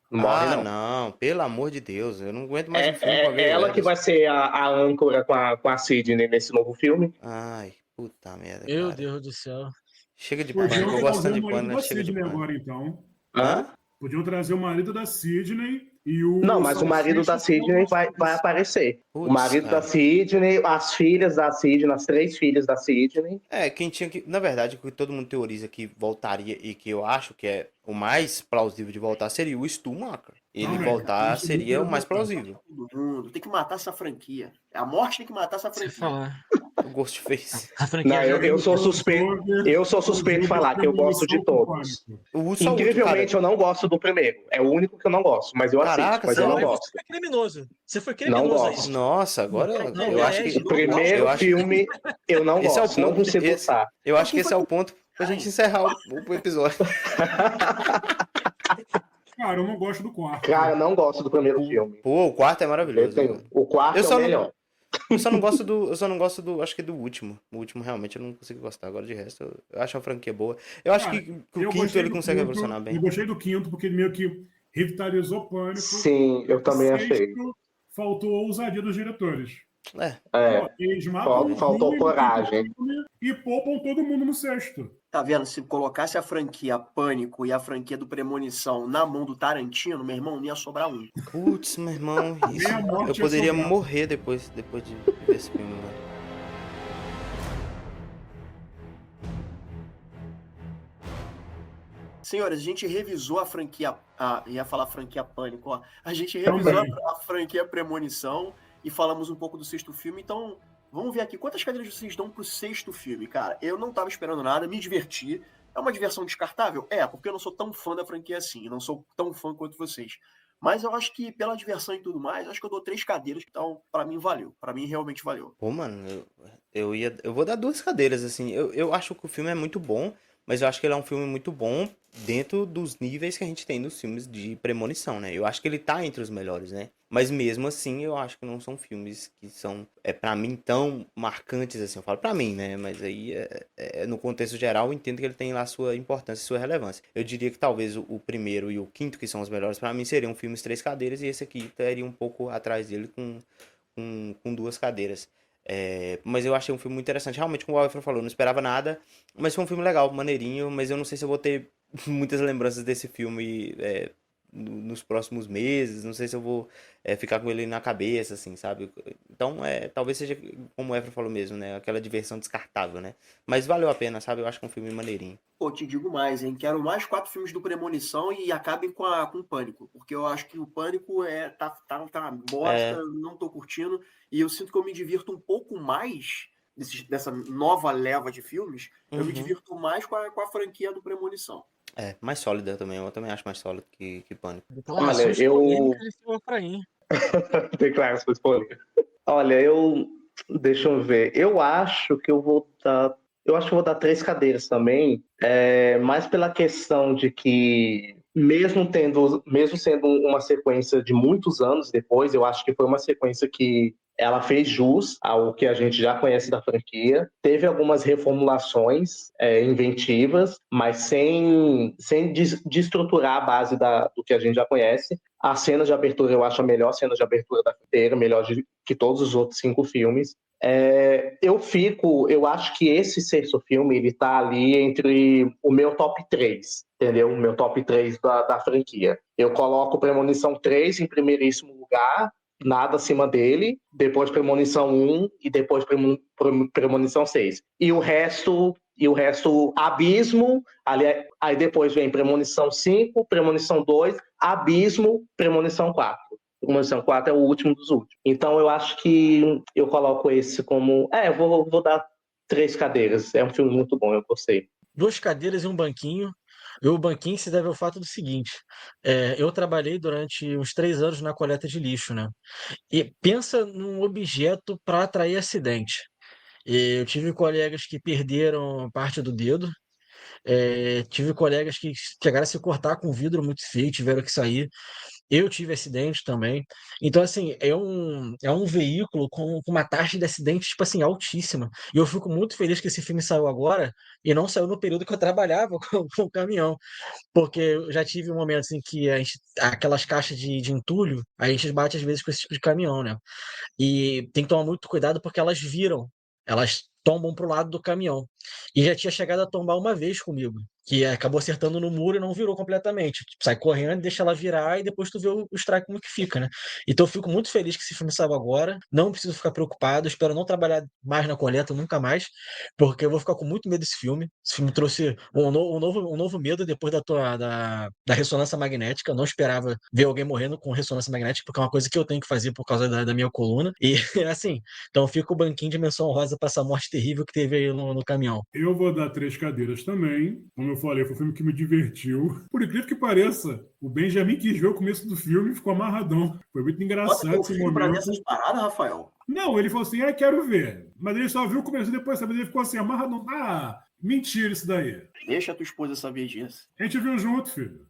Não morre, Ah, não. não, pelo amor de Deus, eu não aguento mais um filme com a Gale É ela Weathers. que vai ser a âncora com a Sidney nesse novo filme. Ai, puta merda, Meu cara. Deus do céu. Chega de Podiam Pânico, eu gosto trazer tanto o de marido Pânico, da mas chega de Sidney Pânico. agora, então. Hã? Podiam trazer o marido da Sidney e o... Não, mas o marido da Sidney vai aparecer. Putz, O marido cara. da Sidney, as filhas da Sidney, as 3 filhas da Sidney. Quem tinha que... Na verdade, o que todo mundo teoriza que voltaria e que eu acho que é o mais plausível de voltar seria o Stu Macher. Ele Não, voltar isso seria não o mais voltar. plausível. Todo mundo. Tem que matar essa franquia. A morte tem que matar essa Você franquia. falar. O Ghostface. A franquia Não, já eu vem sou do- suspeito. Eu sou suspeito de falar que eu gosto de todos. Só o último, Incrivelmente, eu não gosto do primeiro. É o único que eu não gosto, mas eu assisto, Caraca, mas eu sério? não Aí gosto. você foi criminoso. Você foi Não criminoso aí. gosto. Nossa, agora Não, eu acho é, que O primeiro eu acho- filme eu não esse é o gosto, não ponto. consigo gostar. Eu acho que esse é o ponto pra gente encerrar o episódio. Cara, eu não gosto do quarto. Cara, eu não gosto do primeiro filme. Pô, o quarto é De maravilhoso. jeito nenhum. O quarto Eu é só o não- melhor. Eu só não gosto do, acho que do último. O último realmente eu não consigo gostar. Agora de resto, eu acho a franquia boa. Eu acho Cara, que o eu quinto gostei ele do consegue quinto, evolucionar Eu bem. gostei do quinto porque ele meio que revitalizou o Pânico. Sim, eu também O achei. sexto, faltou a ousadia dos diretores. É, É, Eles matam faltou o ruim no coragem. quinto filme e poupam todo mundo no sexto. Tá vendo? Se colocasse a franquia Pânico e a franquia do Premonição na mão do Tarantino, meu irmão, não ia sobrar um. putz, meu irmão, isso. Meia morte Eu ia poderia sobrar. morrer depois de ver esse filme, mano. Senhores, a gente revisou a franquia. Ia falar franquia Pânico, ó. A gente revisou Também. a franquia Premonição e falamos um pouco do sexto filme. Então, vamos ver aqui. Quantas cadeiras vocês dão pro sexto filme, cara? Eu não tava esperando nada, me diverti. É uma diversão descartável? É, porque eu não sou tão fã da franquia assim. Não sou tão fã quanto vocês. Mas eu acho que pela diversão e tudo mais, acho que eu dou 3 cadeiras. Então, pra mim, valeu. Pra mim, realmente valeu. Pô, mano, eu vou dar 2 cadeiras, assim. Eu acho que o filme é muito bom, mas eu acho que ele é um filme muito bom dentro dos níveis que a gente tem nos filmes de premonição, né? Eu acho que ele tá entre os melhores, né? Mas mesmo assim, eu acho que não são filmes que são, pra mim, tão marcantes assim. Eu falo pra mim, né? Mas aí, no contexto geral, eu entendo que ele tem lá sua importância e sua relevância. Eu diria que talvez o primeiro e o quinto, que são os melhores pra mim, seriam filmes 3 cadeiras, e esse aqui estaria um pouco atrás dele com 2 cadeiras. Mas eu achei um filme muito interessante. Realmente, como o Alfredo falou, não esperava nada. Mas foi um filme legal, maneirinho. Mas eu não sei se eu vou ter muitas lembranças desse filme nos próximos meses. Não sei se eu vou ficar com ele na cabeça, assim, sabe? Então, talvez seja, como o Efra falou mesmo, né? Aquela diversão descartável, né? Mas valeu a pena, sabe? Eu acho que é um filme maneirinho. Pô, te digo mais, hein? Quero mais 4 filmes do Premonição e acabem com o Pânico. Porque eu acho que o Pânico tá uma bosta, não tô curtindo. E eu sinto que eu me divirto um pouco mais dessa nova leva de filmes. Eu me divirto mais com a franquia do Premonição. Mais sólida também. Eu também acho mais sólido que Pânico. Declarações Olha, polêmicas de senhor Efraim. Declarações polêmicas. Olha, deixa eu ver. Eu acho que eu vou dar 3 cadeiras também, mais pela questão de que, mesmo sendo uma sequência de muitos anos depois, eu acho que foi uma sequência que ela fez jus ao que a gente já conhece da franquia. Teve algumas reformulações inventivas, mas sem destruturar a base do que a gente já conhece. A cena de abertura eu acho a melhor cena de abertura da inteira, melhor que todos os outros 5 filmes. Eu acho que esse sexto filme, ele tá ali entre o meu top 3, entendeu? O meu top 3 da franquia. Eu coloco Premonição 3 em primeiríssimo lugar, nada acima dele, depois Premonição 1 e depois Premonição 6. E o resto, Abismo, aí depois vem Premonição 5, Premonição 2, Abismo, Premonição 4. Premonição 4 é o último dos últimos. Então eu acho que eu coloco esse como... vou dar 3 cadeiras. É um filme muito bom, eu gostei. 2 cadeiras e um banquinho. E o banquinho se deve ao fato do seguinte: eu trabalhei durante uns 3 anos na coleta de lixo, né? E pensa num objeto para atrair acidente. Eu tive colegas que perderam parte do dedo, tive colegas que chegaram a se cortar com vidro muito feio, tiveram que sair. Eu tive acidente também. Então, assim, é um veículo com uma taxa de acidente, tipo assim, altíssima. E eu fico muito feliz que esse filme saiu agora e não saiu no período que eu trabalhava com o caminhão. Porque eu já tive um momento assim que aquelas caixas de entulho, a gente bate às vezes com esse tipo de caminhão, né? E tem que tomar muito cuidado porque elas viram, elas tombam pro lado do caminhão. E já tinha chegado a tombar uma vez comigo. que acabou acertando no muro e não virou completamente. Tipo, sai correndo, deixa ela virar e depois tu vê o strike como que fica, né? Então eu fico muito feliz que esse filme saiu agora. Não preciso ficar preocupado. Espero não trabalhar mais na coleta, nunca mais, porque eu vou ficar com muito medo desse filme. Esse filme trouxe um novo medo depois da ressonância magnética. Eu não esperava ver alguém morrendo com ressonância magnética, porque é uma coisa que eu tenho que fazer por causa da minha coluna. E assim, então fica o banquinho de menção honrosa para essa morte terrível que teve aí no caminhão. Eu vou dar 3 cadeiras também. Como eu falei, foi um filme que me divertiu. Por incrível que pareça, o Benjamin quis ver o começo do filme e ficou amarradão. Foi muito engraçado esse Pra ver momento. essas paradas, Rafael? Não, ele falou assim, quero ver. Mas ele só viu o começo e depois ele ficou assim, amarradão. Ah, mentira isso daí. Deixa a tua esposa saber disso. A gente viu junto, filho.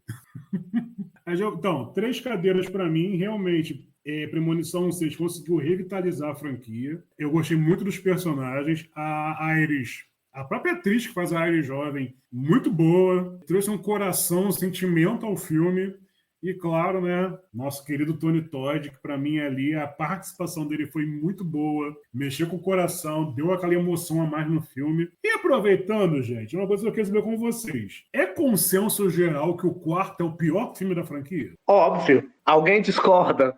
Então, 3 cadeiras pra mim, realmente. Premonição 6 conseguiu revitalizar a franquia. Eu gostei muito dos personagens. A Iris, a própria atriz que faz a Iris jovem, muito boa. Trouxe um coração, um sentimento ao filme. E claro, né, nosso querido Tony Todd, que pra mim ali, a participação dele foi muito boa. Mexeu com o coração, deu aquela emoção a mais no filme. E aproveitando, gente, uma coisa que eu quero saber com vocês. É consenso geral que o quarto é o pior filme da franquia? Óbvio. Alguém discorda?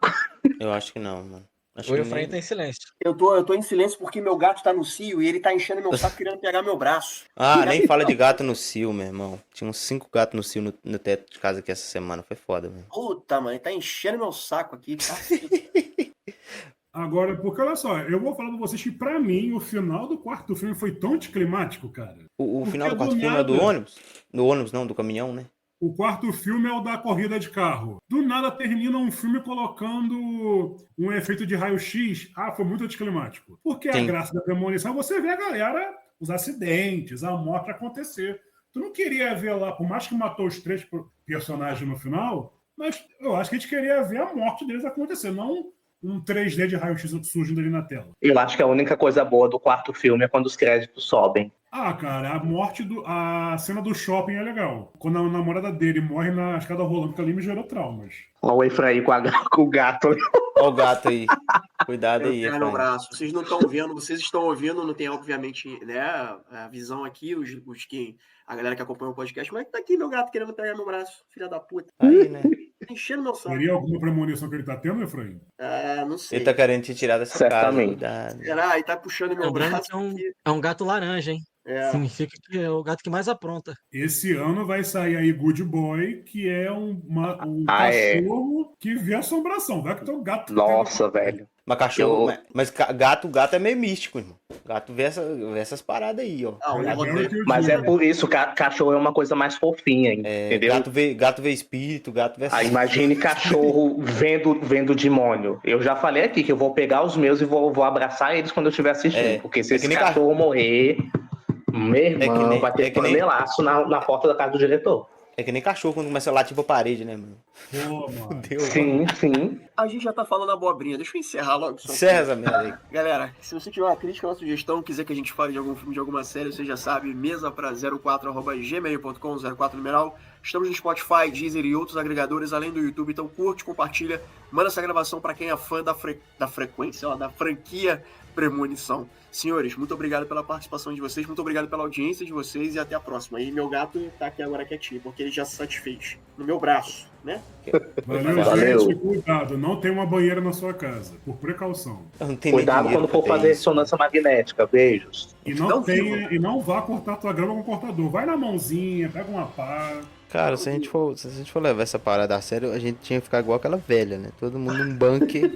Eu acho que não, mano. Acho O que Efraim nem... tá em silêncio. Eu tô em silêncio porque meu gato tá no cio e ele tá enchendo meu saco querendo pegar meu braço. Ah, nem fala de gato no cio, meu irmão. Tinha uns 5 gatos no cio no teto de casa aqui essa semana. Foi foda, velho. Puta, mãe, tá enchendo meu saco aqui. Tá? Agora, porque olha só, eu vou falar pra vocês que pra mim o final do quarto filme foi tão anticlimático, cara. O Porque final do quarto do filme é do nada- ônibus? Do ônibus não, do caminhão, né? O quarto filme é o da corrida de carro. Do nada termina um filme colocando um efeito de raio-x. Ah, foi muito anticlimático. Porque a Sim. graça da premonição é você ver a galera, os acidentes, a morte acontecer. Tu não queria ver lá, por mais que matou os 3 personagens no final, mas eu acho que a gente queria ver a morte deles acontecer, não um 3D de raio-x surgindo ali na tela. Eu acho que a única coisa boa do quarto filme é quando os créditos sobem. Ah, cara, a cena do shopping é legal. Quando a namorada dele morre na escada rolando, que ali me gerou traumas. Olha o Efraim com o gato. Olha o gato aí. Cuidado aí, Eu no Efraim. braço. Vocês não estão vendo, vocês estão ouvindo, não tem, obviamente, né, a visão aqui, a galera que acompanha o podcast, mas tá aqui meu gato querendo pegar meu braço, filha da puta. Aí, né? Tá enchendo meu saco. Seria alguma premonição que ele tá tendo, Efraim? Ah, não sei. Ele tá querendo te tirar dessa casa. Certamente. Cuidado. Será? Aí tá puxando meu Lembrando braço. que é aqui. um gato laranja, hein? É. Significa que é o gato que mais apronta. Esse ano vai sair aí Good Boy, que é um é. cachorro que vê assombração. Vai que tem um gato. Nossa, velho. Mas cachorro. Eu- Mas gato é meio místico, irmão. Gato vê essas paradas aí, ó. Ah, o É, negócio que eu Mas é digo. por isso que cachorro é uma coisa mais fofinha, entendeu? Gato vê espírito, gato vê Aí imagine cachorro vendo demônio. Eu já falei aqui que eu vou pegar os meus e vou abraçar eles quando eu estiver assistindo. É, porque se é esse que nem cachorro morrer, meu irmão, nem- vai é ter que nem- panelaço na porta da casa do diretor. É que nem cachorro quando começa a latir pra parede, né, mano? Pô, mano. Deus. Sim, sim. A gente já tá falando abobrinha. Deixa eu encerrar logo. isso aqui. Encerra essa merda aí. Galera, se você tiver uma crítica, uma sugestão, quiser que a gente fale de algum filme, de alguma série, você já sabe, mesa pra 04@gmail.com, 04 numeral. Estamos no Spotify, Deezer e outros agregadores, além do YouTube. Então curte, compartilha, manda essa gravação pra quem é fã da frequência, ó, da franquia Premonição. Senhores, muito obrigado pela participação de vocês, muito obrigado pela audiência de vocês e até a próxima. E meu gato tá aqui agora quietinho, porque ele já se satisfez no meu braço, né? Valeu, Valeu. gente. Cuidado, não tem uma banheira na sua casa, por precaução. Não tem nem Cuidado dinheiro quando for pra ter fazer isso. ressonância magnética. Beijos. E Não, não vá cortar tua grama com o cortador. Vai na mãozinha, pega uma pá. Cara, se a gente for levar essa parada a sério, a gente tinha que ficar igual aquela velha, né? Todo mundo num bunker